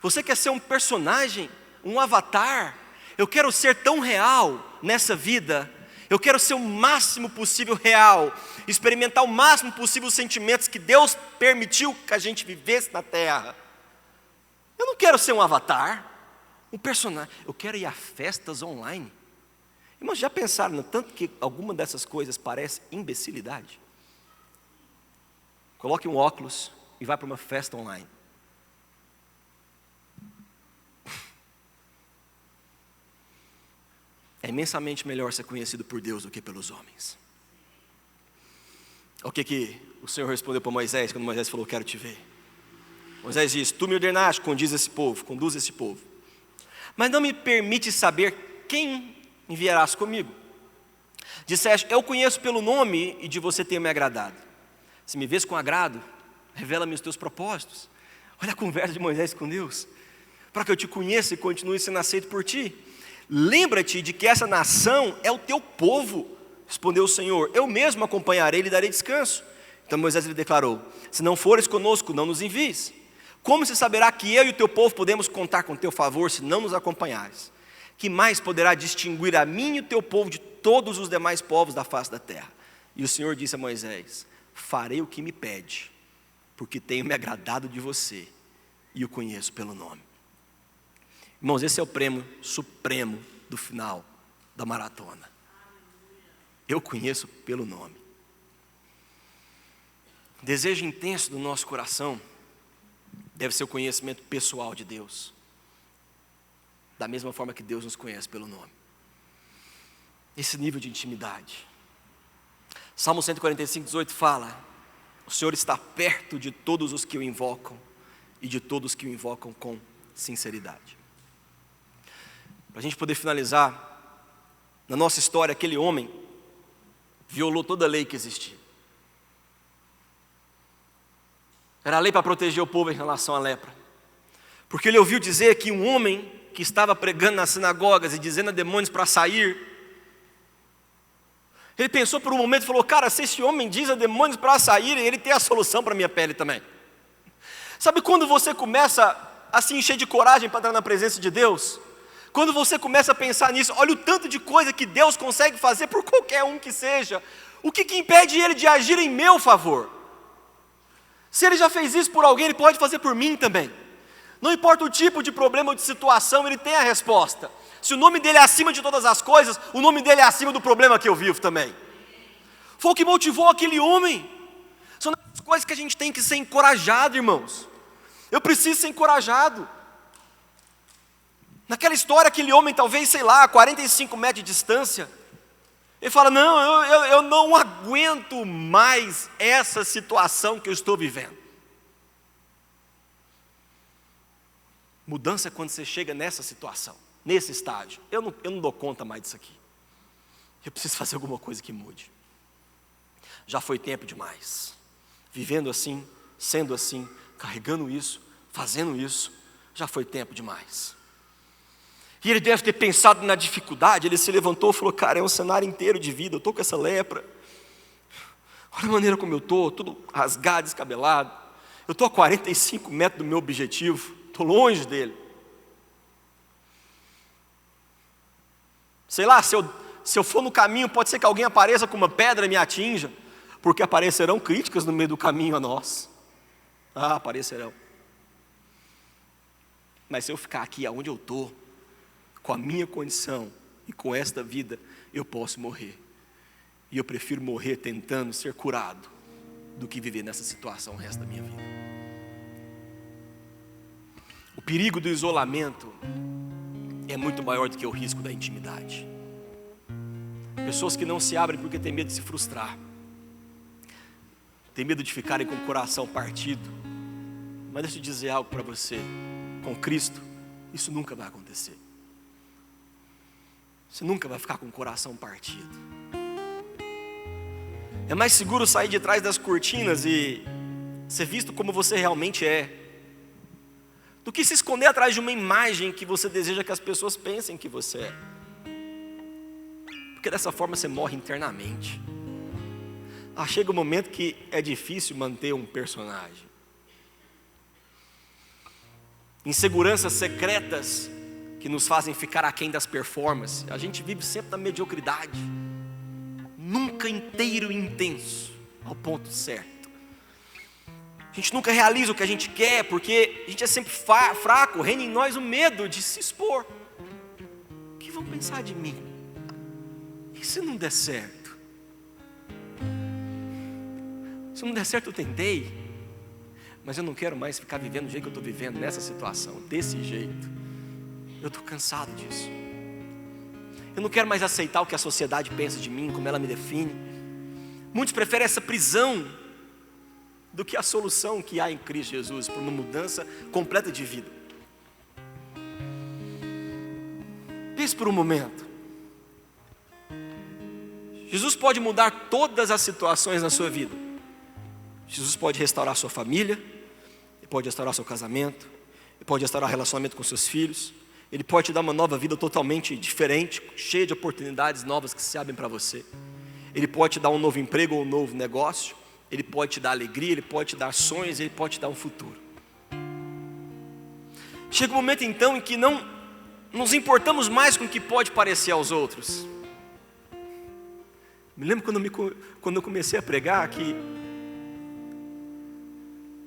Você quer ser um personagem, um avatar? Eu quero ser tão real nessa vida, eu quero ser o máximo possível real, experimentar o máximo possível os sentimentos que Deus permitiu que a gente vivesse na terra. Eu não quero ser um avatar, um personagem, eu quero ir a festas online. Irmãos, já pensaram no tanto que alguma dessas coisas parece imbecilidade? Coloque um óculos e vá para uma festa online. É imensamente melhor ser conhecido por Deus do que pelos homens. O que o Senhor respondeu para Moisés, quando Moisés falou, quero te ver? Moisés disse, tu me ordenaste, conduz esse povo. Mas não me permite saber quem enviarás comigo. Disseste, eu conheço pelo nome e de você tenho me agradado. Se me vês com agrado, revela-me os teus propósitos. Olha a conversa de Moisés com Deus. Para que eu te conheça e continue sendo aceito por ti. Lembra-te de que essa nação é o teu povo. Respondeu o Senhor, eu mesmo acompanharei e lhe darei descanso. Então Moisés lhe declarou, se não fores conosco, não nos envies. Como se saberá que eu e o teu povo podemos contar com teu favor se não nos acompanhares? Que mais poderá distinguir a mim e o teu povo de todos os demais povos da face da terra? E o Senhor disse a Moisés, farei o que me pede, porque tenho me agradado de você e o conheço pelo nome. Irmãos, esse é o prêmio supremo do final da maratona. Eu conheço pelo nome. O desejo intenso do nosso coração deve ser o conhecimento pessoal de Deus, da mesma forma que Deus nos conhece pelo nome. Esse nível de intimidade. Salmo 145, 18 fala, o Senhor está perto de todos os que o invocam e de todos que o invocam com sinceridade. Para a gente poder finalizar, na nossa história, aquele homem violou toda a lei que existia. Era a lei para proteger o povo em relação à lepra. Porque ele ouviu dizer que um homem que estava pregando nas sinagogas e dizendo a demônios para sair, ele pensou por um momento e falou, cara, se esse homem diz a demônios para saírem, ele tem a solução para a minha pele também. Sabe quando você começa a se encher de coragem para entrar na presença de Deus? Quando você começa a pensar nisso, olha o tanto de coisa que Deus consegue fazer por qualquer um que seja. O que impede Ele de agir em meu favor? Se Ele já fez isso por alguém, Ele pode fazer por mim também. Não importa o tipo de problema ou de situação, Ele tem a resposta. Se o nome dEle é acima de todas as coisas, o nome dEle é acima do problema que eu vivo também. Foi o que motivou aquele homem. São as coisas que a gente tem que ser encorajado, irmãos. Eu preciso ser encorajado. Naquela história, aquele homem, talvez, sei lá, 45 metros de distância, ele fala, não, eu não aguento mais essa situação que eu estou vivendo. Mudança é quando você chega nessa situação, nesse estágio. Eu não dou conta mais disso aqui. Eu preciso fazer alguma coisa que mude. Já foi tempo demais. Vivendo assim, sendo assim, carregando isso, fazendo isso, já foi tempo demais. E ele deve ter pensado na dificuldade, ele se levantou e falou, cara, é um cenário inteiro de vida, eu estou com essa lepra. Olha a maneira como eu estou, tudo rasgado, descabelado. Eu estou a 45 metros do meu objetivo, estou longe dele. Sei lá, se eu for no caminho, pode ser que alguém apareça com uma pedra e me atinja, porque aparecerão críticas no meio do caminho a nós. Aparecerão. Mas se eu ficar aqui aonde eu estou, com a minha condição e com esta vida, eu posso morrer. E eu prefiro morrer tentando ser curado do que viver nessa situação o resto da minha vida. O perigo do isolamento é muito maior do que o risco da intimidade. Pessoas que não se abrem porque têm medo de se frustrar, têm medo de ficarem com o coração partido. Mas deixa eu dizer algo para você, com Cristo, isso nunca vai acontecer. Você nunca vai ficar com o coração partido. É mais seguro sair de trás das cortinas e ser visto como você realmente é, do que se esconder atrás de uma imagem que você deseja que as pessoas pensem que você é. Porque dessa forma você morre internamente. Chega um momento que é difícil manter um personagem. Inseguranças secretas que nos fazem ficar aquém das performances. A gente vive sempre na mediocridade, nunca inteiro e intenso, ao ponto certo. A gente nunca realiza o que a gente quer, porque a gente é sempre fraco, reina em nós o medo de se expor. O que vão pensar de mim? E se não der certo? Se não der certo, eu tentei, mas eu não quero mais ficar vivendo do jeito que eu estou vivendo, nessa situação, desse jeito. Eu estou cansado disso. Eu não quero mais aceitar o que a sociedade pensa de mim, como ela me define. Muitos preferem essa prisão do que a solução que há em Cristo Jesus, por uma mudança completa de vida. Pense por um momento. Jesus pode mudar todas as situações na sua vida. Jesus pode restaurar sua família, Ele pode restaurar seu casamento, Ele pode restaurar o relacionamento com seus filhos, Ele pode te dar uma nova vida totalmente diferente, cheia de oportunidades novas que se abrem para você. Ele pode te dar um novo emprego ou um novo negócio, Ele pode te dar alegria, Ele pode te dar sonhos, Ele pode te dar um futuro. Chega um momento então em que não nos importamos mais com o que pode parecer aos outros. Me lembro quando eu comecei a pregar que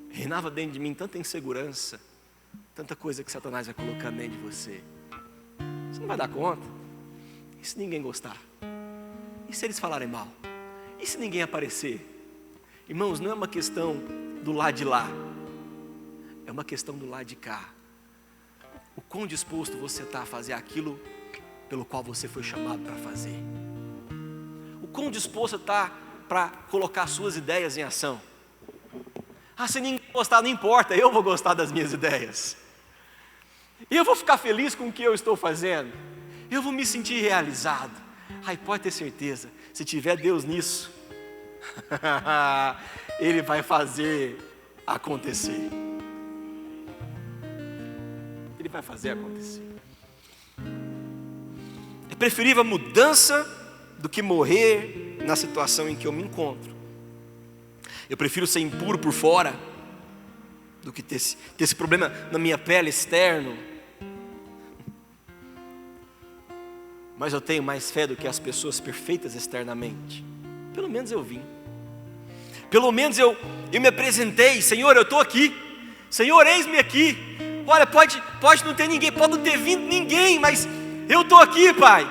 reinava dentro de mim tanta insegurança, tanta coisa que Satanás vai colocando dentro de você. Você não vai dar conta. E se ninguém gostar? E se eles falarem mal? E se ninguém aparecer? Irmãos, não é uma questão do lado de lá, é uma questão do lado de cá. O quão disposto você está a fazer aquilo pelo qual você foi chamado para fazer. O quão disposto está para colocar suas ideias em ação. Se ninguém gostar, não importa, eu vou gostar das minhas ideias. E eu vou ficar feliz com o que eu estou fazendo. Eu vou me sentir realizado. Pode ter certeza, se tiver Deus nisso, Ele vai fazer acontecer. Ele vai fazer acontecer. É preferível a mudança do que morrer na situação em que eu me encontro. Eu prefiro ser impuro por fora do que ter esse problema na minha pele externo. Mas eu tenho mais fé do que as pessoas perfeitas externamente. pelo menos eu vim. Pelo menos eu me apresentei. Senhor, eu estou aqui. Senhor, eis-me aqui. Olha, pode não ter ninguém, pode não ter vindo ninguém, mas eu estou aqui, Pai.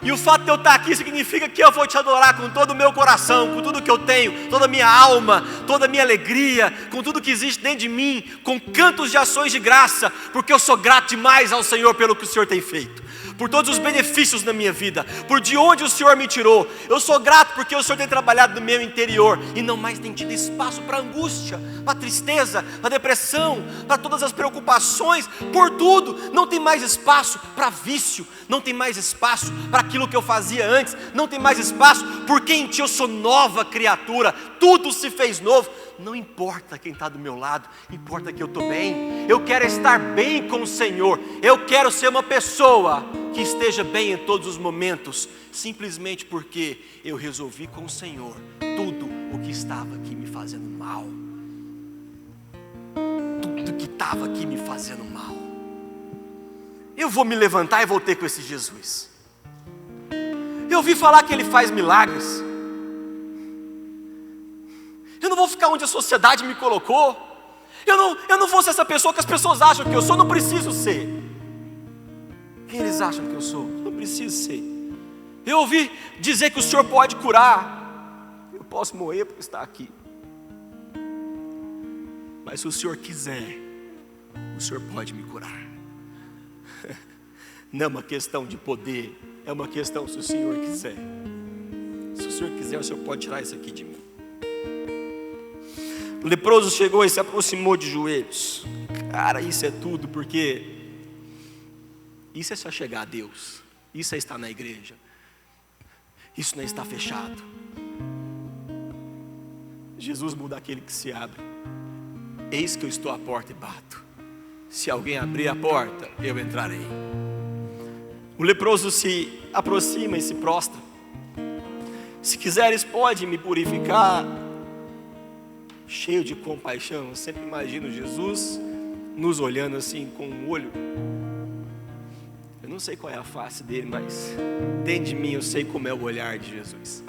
E o fato de eu estar aqui significa que eu vou te adorar com todo o meu coração, com tudo que eu tenho, toda a minha alma, toda a minha alegria, com tudo que existe dentro de mim, com cantos de ações de graça, porque eu sou grato demais ao Senhor pelo que o Senhor tem feito, por todos os benefícios na minha vida, por de onde o Senhor me tirou. Eu sou grato porque o Senhor tem trabalhado no meu interior e não mais tem tido espaço para angústia, para tristeza, para depressão, para todas as preocupações, por tudo. Não tem mais espaço para vício, não tem mais espaço para aquilo que eu fazia antes, não tem mais espaço, porque em Ti eu sou nova criatura, tudo se fez novo. Não importa quem está do meu lado, importa que eu estou bem. Eu quero estar bem com o Senhor. Eu quero ser uma pessoa que esteja bem em todos os momentos, simplesmente porque eu resolvi com o Senhor tudo o que estava aqui me fazendo mal. Tudo que estava aqui me fazendo mal. Eu vou me levantar e voltei com esse Jesus. Eu ouvi falar que Ele faz milagres. Eu não vou ficar onde a sociedade me colocou. Eu não vou ser essa pessoa que as pessoas acham que eu sou. Não preciso ser quem eles acham que eu sou. Não preciso ser. Eu ouvi dizer que o Senhor pode curar. Eu posso morrer por estar aqui. Mas se o Senhor quiser, o Senhor pode me curar. Não é uma questão de poder, é uma questão se o Senhor quiser. Se o Senhor quiser, o Senhor pode tirar isso aqui de mim. O leproso chegou e se aproximou de joelhos. Cara, isso é tudo, porque isso é só chegar a Deus. Isso é estar na igreja. Isso não é estar fechado. Jesus muda aquele que se abre. Eis que eu estou à porta e bato. Se alguém abrir a porta, eu entrarei. O leproso se aproxima e se prostra. Se quiseres, pode me purificar. Cheio de compaixão. Eu sempre imagino Jesus nos olhando assim com um olho. Eu não sei qual é a face dele, mas dentro de mim eu sei como é o olhar de Jesus.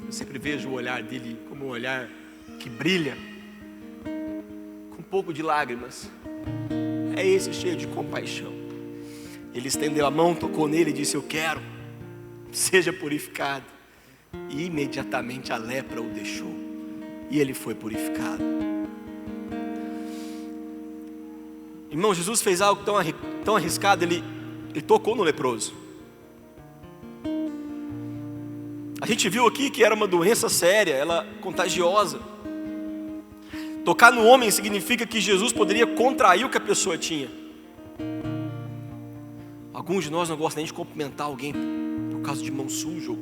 Eu sempre vejo o olhar dele como um olhar que brilha, com um pouco de lágrimas. É esse cheio de compaixão. Ele estendeu a mão, tocou nele e disse: eu quero, seja purificado. E imediatamente a lepra o deixou. E ele foi purificado. Irmão, Jesus fez algo tão arriscado, ele tocou no leproso. A gente viu aqui que era uma doença séria, ela contagiosa. Tocar no homem significa que Jesus poderia contrair o que a pessoa tinha. Alguns de nós não gostam nem de cumprimentar alguém por causa de mão suja.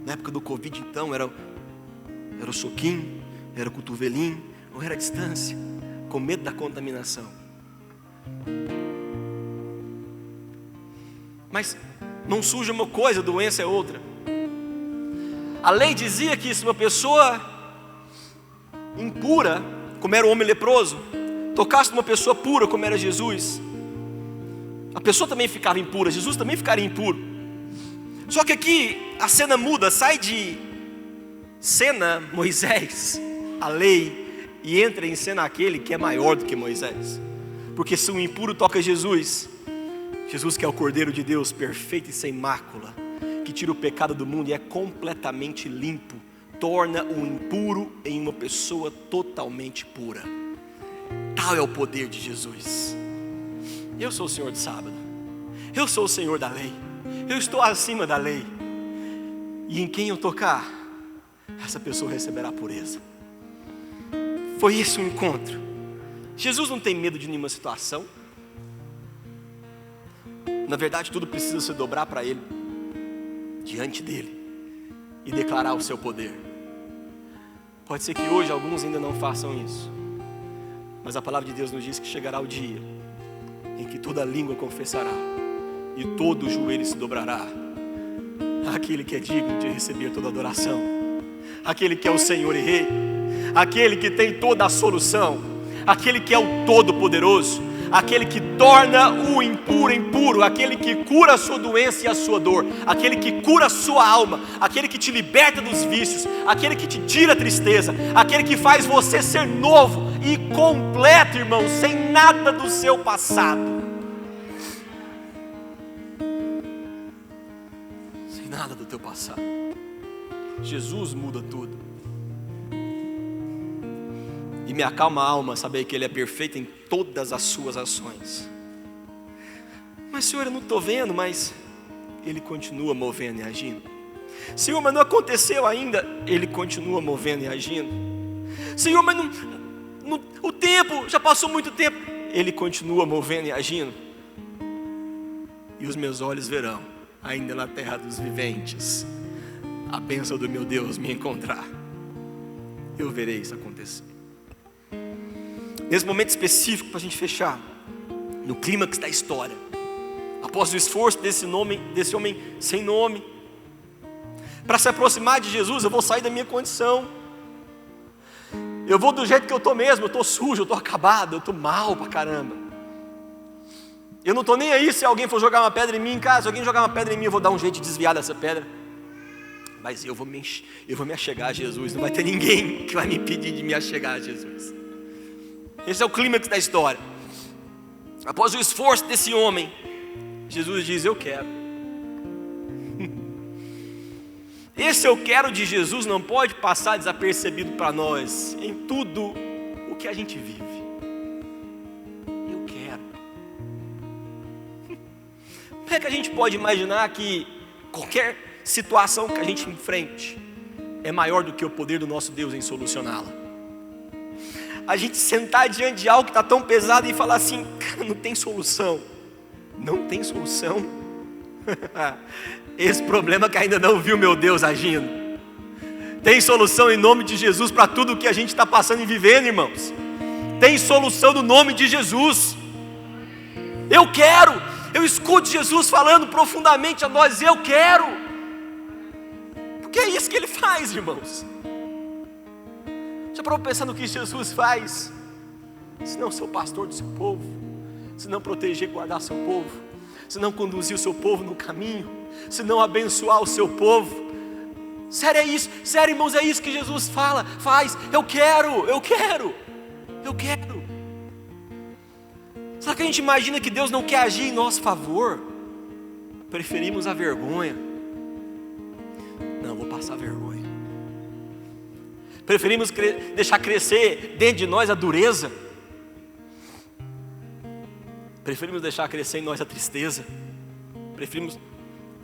Na época do Covid, então, era o soquinho, era o cotovelinho, ou era a distância, com medo da contaminação. Mas mão suja é uma coisa, doença é outra. A lei dizia que se uma pessoa impura, como era o homem leproso, tocasse numa pessoa pura, como era Jesus, a pessoa também ficava impura, Jesus também ficaria impuro. Só que aqui a cena muda, sai de cena Moisés, a lei, e entra em cena aquele que é maior do que Moisés. Porque se o impuro toca Jesus, Jesus que é o Cordeiro de Deus, perfeito e sem mácula, que tira o pecado do mundo e é completamente limpo, torna o impuro em uma pessoa totalmente pura. Tal é o poder de Jesus. Eu sou o Senhor do sábado, eu sou o Senhor da lei, eu estou acima da lei, e em quem eu tocar, essa pessoa receberá pureza. Foi esse o encontro. Jesus não tem medo de nenhuma situação. Na verdade, tudo precisa se dobrar para Ele, diante dEle, e declarar o seu poder. Pode ser que hoje alguns ainda não façam isso, mas a palavra de Deus nos diz que chegará o dia em que toda língua confessará e todo joelho se dobrará àquele que é digno de receber toda adoração, aquele que é o Senhor e Rei, aquele que tem toda a solução, aquele que é o Todo-Poderoso, aquele que torna o impuro em puro, aquele que cura a sua doença e a sua dor, aquele que cura a sua alma, aquele que te liberta dos vícios, aquele que te tira a tristeza, aquele que faz você ser novo e completo, irmão, sem nada do seu passado. Sem nada do teu passado. Jesus muda tudo. E me acalma a alma saber que Ele é perfeito em todas as suas ações. Mas Senhor, eu não estou vendo, mas Ele continua movendo e agindo. Senhor, mas não aconteceu ainda. Ele continua movendo e agindo. Senhor, mas o tempo, já passou muito tempo. Ele continua movendo e agindo. E os meus olhos verão, ainda na terra dos viventes, a bênção do meu Deus me encontrar. Eu verei isso acontecer. Nesse momento específico, para a gente fechar, no clímax da história, após o esforço desse homem sem nome, para se aproximar de Jesus, eu vou sair da minha condição, eu vou do jeito que eu estou mesmo, eu estou sujo, eu estou acabado, eu estou mal pra caramba, eu não estou nem aí se alguém for jogar uma pedra em mim, cara, se alguém jogar uma pedra em mim, eu vou dar um jeito de desviar dessa pedra, mas eu vou me achegar a Jesus, não vai ter ninguém que vai me impedir de me achegar a Jesus. Esse é o clímax da história. Após o esforço desse homem, Jesus diz: eu quero. Esse eu quero de Jesus não pode passar desapercebido para nós em tudo o que a gente vive. Eu quero. Como é que a gente pode imaginar que qualquer situação que a gente enfrente é maior do que o poder do nosso Deus em solucioná-la? A gente sentar diante de algo que está tão pesado e falar assim: cara, não tem solução. Não tem solução. Esse problema que ainda não viu meu Deus agindo. Tem solução em nome de Jesus para tudo o que a gente está passando e vivendo, irmãos. Tem solução no nome de Jesus. Eu quero. Eu escuto Jesus falando profundamente a nós: eu quero. Porque é isso que Ele faz, irmãos. Já parou pensar no que Jesus faz? Se não ser o pastor do seu povo, se não proteger e guardar seu povo, se não conduzir o seu povo no caminho, se não abençoar o seu povo. Sério, é isso, sério, irmãos, é isso que Jesus faz. Eu quero. Será que a gente imagina que Deus não quer agir em nosso favor? Preferimos a vergonha. Não, vou passar vergonha. Preferimos deixar crescer dentro de nós a dureza. Preferimos deixar crescer em nós a tristeza. Preferimos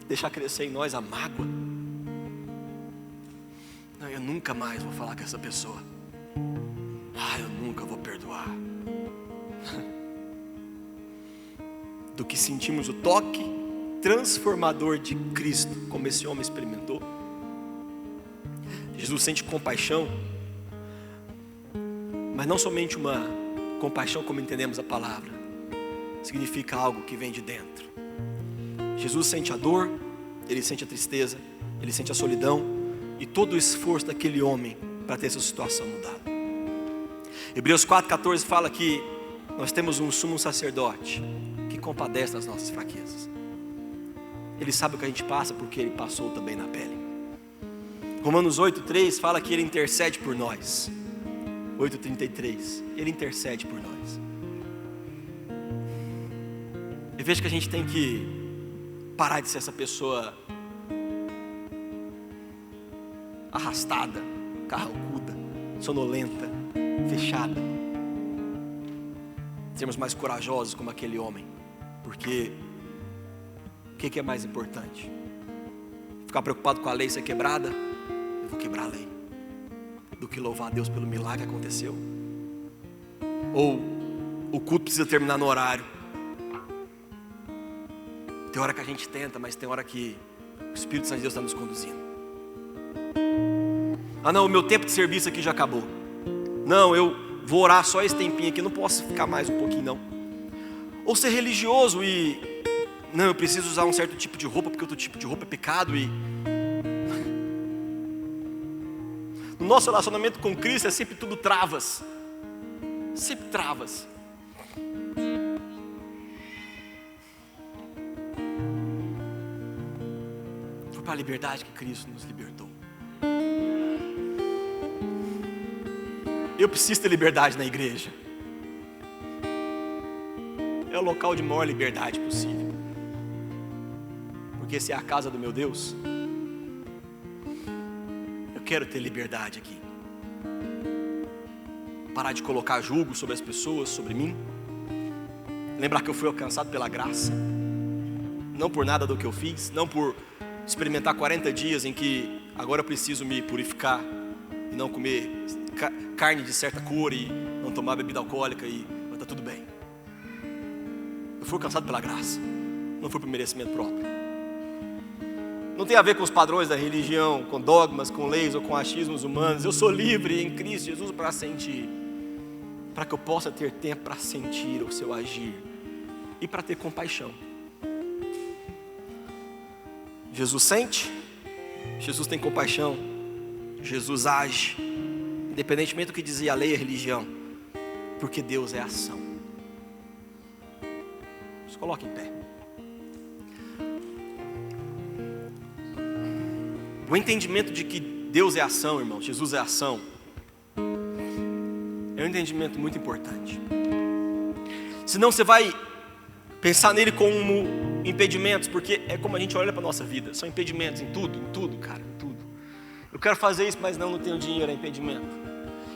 deixar crescer em nós a mágoa. Não, eu nunca mais vou falar com essa pessoa. Eu nunca vou perdoar. Do que sentimos o toque transformador de Cristo, como esse homem experimentou. Jesus sente compaixão, mas não somente uma compaixão como entendemos a palavra, significa algo que vem de dentro. Jesus sente a dor, Ele sente a tristeza, Ele sente a solidão e todo o esforço daquele homem para ter essa situação mudada. Hebreus 4,14 fala que nós temos um sumo sacerdote que compadece das nossas fraquezas. Ele sabe o que a gente passa porque Ele passou também na pele. Romanos 8,3 fala que Ele intercede por nós. 8,33, Ele intercede por nós. Eu vejo que a gente tem que parar de ser essa pessoa arrastada, carrancuda, sonolenta, fechada. Sermos mais corajosos como aquele homem. Porque o que é mais importante? Ficar preocupado com a lei ser quebrada? Eu vou quebrar a lei. Do que louvar a Deus pelo milagre que aconteceu. Ou o culto precisa terminar no horário. Tem hora que a gente tenta, mas tem hora que o Espírito Santo de Deus está nos conduzindo. Não, o meu tempo de serviço aqui já acabou. Não, eu vou orar só esse tempinho aqui, não posso ficar mais um pouquinho não. Ou ser religioso e não, eu preciso usar um certo tipo de roupa porque outro tipo de roupa é pecado. E no nosso relacionamento com Cristo é sempre tudo travas. Sempre travas. para a liberdade que Cristo nos libertou. Eu preciso ter liberdade na igreja. É o local de maior liberdade possível. Porque se é a casa do meu Deus, eu quero ter liberdade aqui. Parar de colocar julgo sobre as pessoas, sobre mim. Lembrar que eu fui alcançado pela graça. Não por nada do que eu fiz, não por experimentar 40 dias em que agora eu preciso me purificar e não comer carne de certa cor e não tomar bebida alcoólica e está tudo bem. Eu fui alcançado pela graça, não foi por merecimento próprio. Não tem a ver com os padrões da religião, com dogmas, com leis ou com achismos humanos. Eu sou livre em Cristo Jesus para sentir, para que eu possa ter tempo para sentir o seu agir e para ter compaixão. Jesus sente, Jesus tem compaixão, Jesus age, independentemente do que dizia a lei e a religião, porque Deus é ação. Se coloque em pé. O entendimento de que Deus é ação, irmão, Jesus é ação, é um entendimento muito importante. Senão você vai pensar nele como impedimentos, porque é como a gente olha para a nossa vida, são impedimentos em tudo, cara, em tudo. Eu quero fazer isso, mas não tenho dinheiro, é impedimento.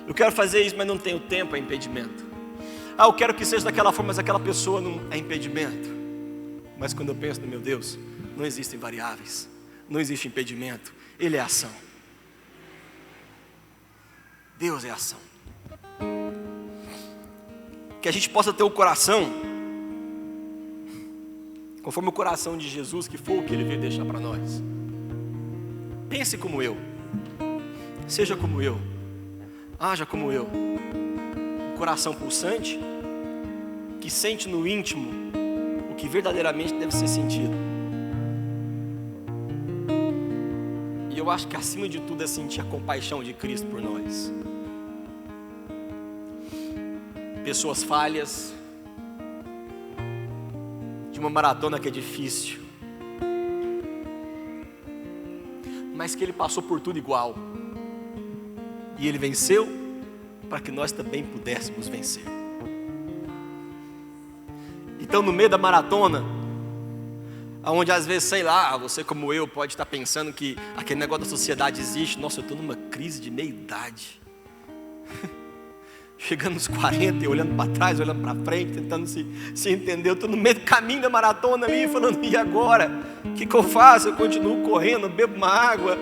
Eu quero fazer isso, mas não tenho tempo, é impedimento. Eu quero que seja daquela forma, mas aquela pessoa não é impedimento. Mas quando eu penso no meu Deus, não existem variáveis, não existe impedimento, Ele é ação. Deus é ação. Que a gente possa ter o coração conforme o coração de Jesus, que foi o que Ele veio deixar para nós. Pense como eu, seja como eu, haja como eu. Um coração pulsante, que sente no íntimo o que verdadeiramente deve ser sentido. E eu acho que acima de tudo é sentir a compaixão de Cristo por nós. Pessoas falhas, de uma maratona que é difícil, mas que Ele passou por tudo igual, e Ele venceu para que nós também pudéssemos vencer. Então, no meio da maratona, onde às vezes, sei lá, você como eu pode estar pensando que aquele negócio da sociedade existe. Nossa, eu estou numa crise de meia-idade, chegando nos 40 e olhando para trás, olhando para frente, tentando se entender. Eu estou no meio do caminho da maratona ali, falando, e agora? O que eu faço? Eu continuo correndo, bebo uma água.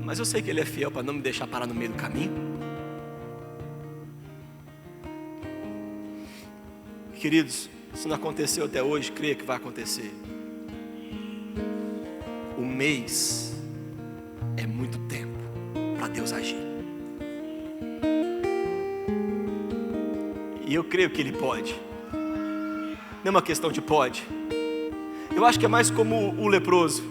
Mas eu sei que Ele é fiel para não me deixar parar no meio do caminho. Queridos, se não aconteceu até hoje, creia que vai acontecer. O mês é muito tempo para Deus agir. E eu creio que Ele pode. Não é uma questão de pode. Eu acho que é mais como o leproso.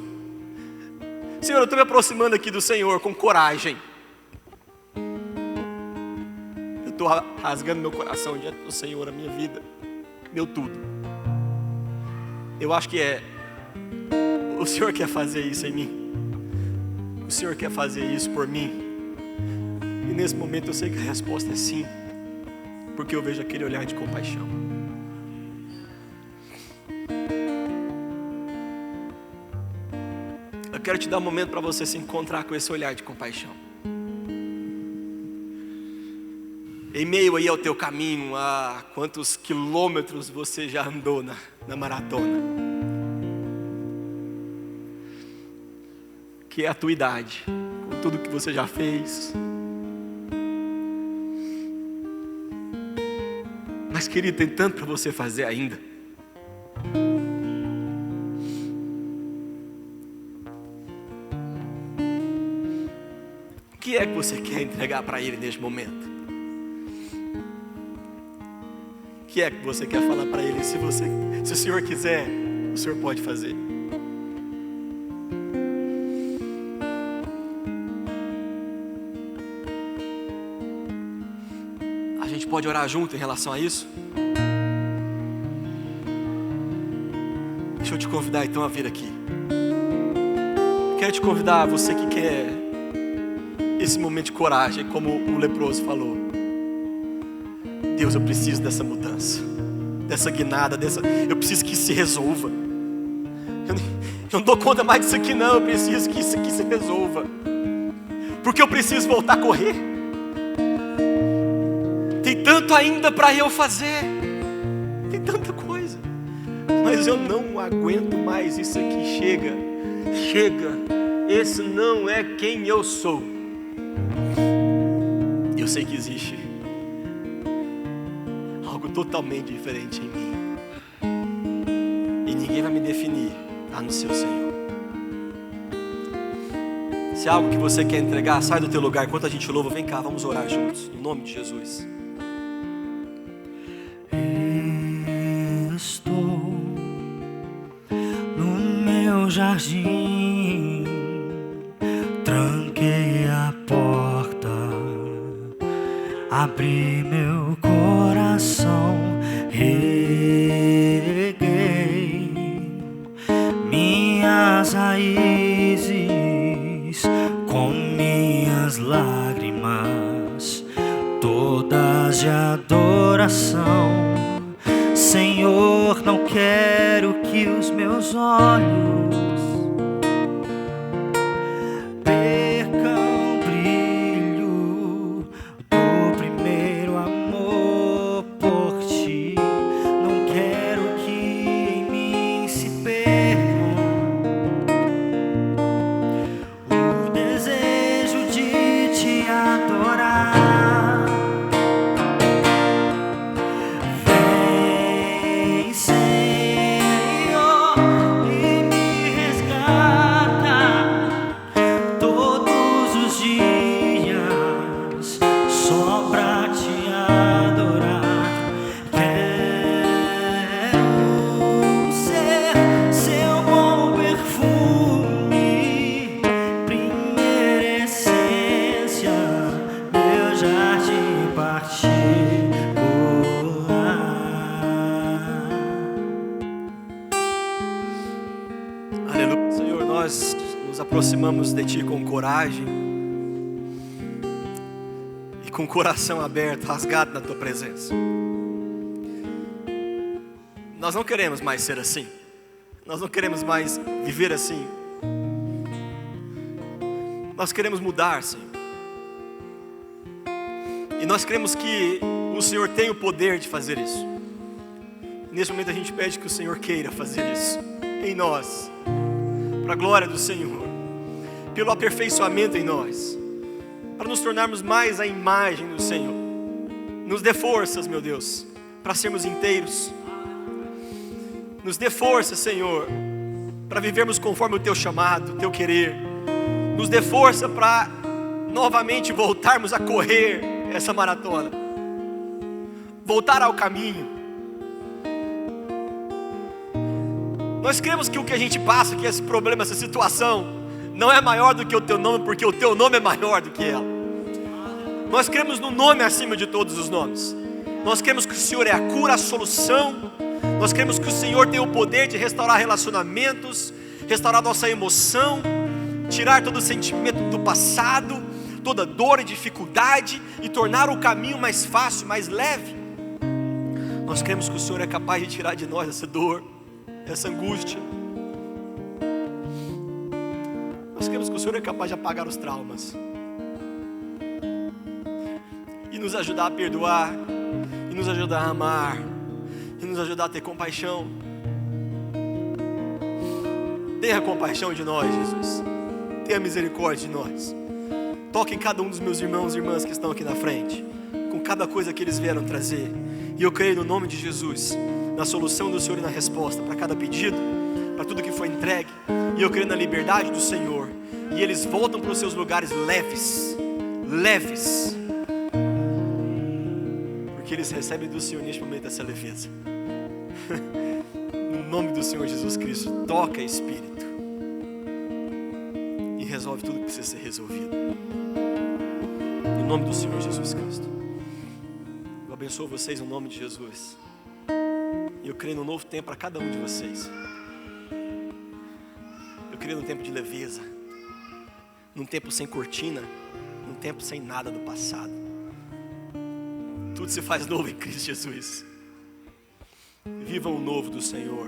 Senhor, eu estou me aproximando aqui do Senhor com coragem. Eu estou rasgando meu coração diante do Senhor, a minha vida, meu tudo. Eu acho que o Senhor quer fazer isso em mim. O Senhor quer fazer isso por mim. E nesse momento eu sei que a resposta é sim, porque eu vejo aquele olhar de compaixão. Eu quero te dar um momento para você se encontrar com esse olhar de compaixão. Em meio aí ao teu caminho, a quantos quilômetros você já andou na maratona, que é a tua idade, com tudo que você já fez. Mas querido, tem tanto para você fazer ainda. O que é que você quer entregar para Ele neste momento? O que é que você quer falar para Ele? Se o Senhor quiser, o Senhor pode fazer. A gente pode orar junto em relação a isso? Deixa eu te convidar então a vir aqui. Quero te convidar, você que quer esse momento de coragem, como o leproso falou. Deus, eu preciso dessa mudança, dessa guinada, eu preciso que isso se resolva. Eu não dou conta mais disso aqui não, eu preciso que isso aqui se resolva. Porque eu preciso voltar a correr. Tem tanto ainda para eu fazer. Tem tanta coisa. Mas eu não aguento mais isso aqui, chega. Esse não é quem eu sou. Eu sei que existe algo totalmente diferente em mim. E ninguém vai me definir a não ser o Senhor. Se é algo que você quer entregar, sai do teu lugar. Enquanto a gente louva, vem cá, vamos orar juntos. Em nome de Jesus. Estou no meu jardim, tranquei a porta, abri meu coração, reguei minhas raízes com minhas lágrimas, todas de adoração. Senhor, não quero que os meus olhos percam o brilho do primeiro amor por ti. Não quero que em mim se perca o desejo de te adorar. Aproximamos de Ti com coragem e com o coração aberto, rasgado na Tua presença. Nós não queremos mais ser assim. Nós não queremos mais viver assim. Nós queremos mudar, Senhor. E nós cremos que o Senhor tem o poder de fazer isso. Nesse momento a gente pede que o Senhor queira fazer isso em nós, para a glória do Senhor, pelo aperfeiçoamento em nós, para nos tornarmos mais a imagem do Senhor. Nos dê forças, meu Deus, para sermos inteiros. Nos dê força, Senhor, para vivermos conforme o Teu chamado, o Teu querer. Nos dê força para novamente voltarmos a correr essa maratona, voltar ao caminho. Nós cremos que o que a gente passa, que esse problema, essa situação, não é maior do que o Teu nome, porque o Teu nome é maior do que ela. Nós cremos no nome acima de todos os nomes. Nós cremos que o Senhor é a cura, a solução. Nós cremos que o Senhor tem o poder de restaurar relacionamentos, restaurar nossa emoção, tirar todo o sentimento do passado, toda dor e dificuldade, e tornar o caminho mais fácil, mais leve. Nós cremos que o Senhor é capaz de tirar de nós essa dor, essa angústia. Nós cremos que o Senhor é capaz de apagar os traumas e nos ajudar a perdoar, e nos ajudar a amar, e nos ajudar a ter compaixão. Tenha compaixão de nós, Jesus. Tenha misericórdia de nós. Toque em cada um dos meus irmãos e irmãs que estão aqui na frente, com cada coisa que eles vieram trazer. E eu creio no nome de Jesus, na solução do Senhor e na resposta para cada pedido, para tudo que foi entregue. E eu creio na liberdade do Senhor. E eles voltam para os seus lugares leves, leves, porque eles recebem do Senhor neste momento essa leveza. No nome do Senhor Jesus Cristo, toca, Espírito, e resolve tudo que precisa ser resolvido. No nome do Senhor Jesus Cristo. Eu abençoo vocês no nome de Jesus. E eu creio no novo tempo para cada um de vocês. creio num tempo de leveza, num tempo sem cortina, num tempo sem nada do passado. Tudo se faz novo em Cristo Jesus. Viva o novo do Senhor.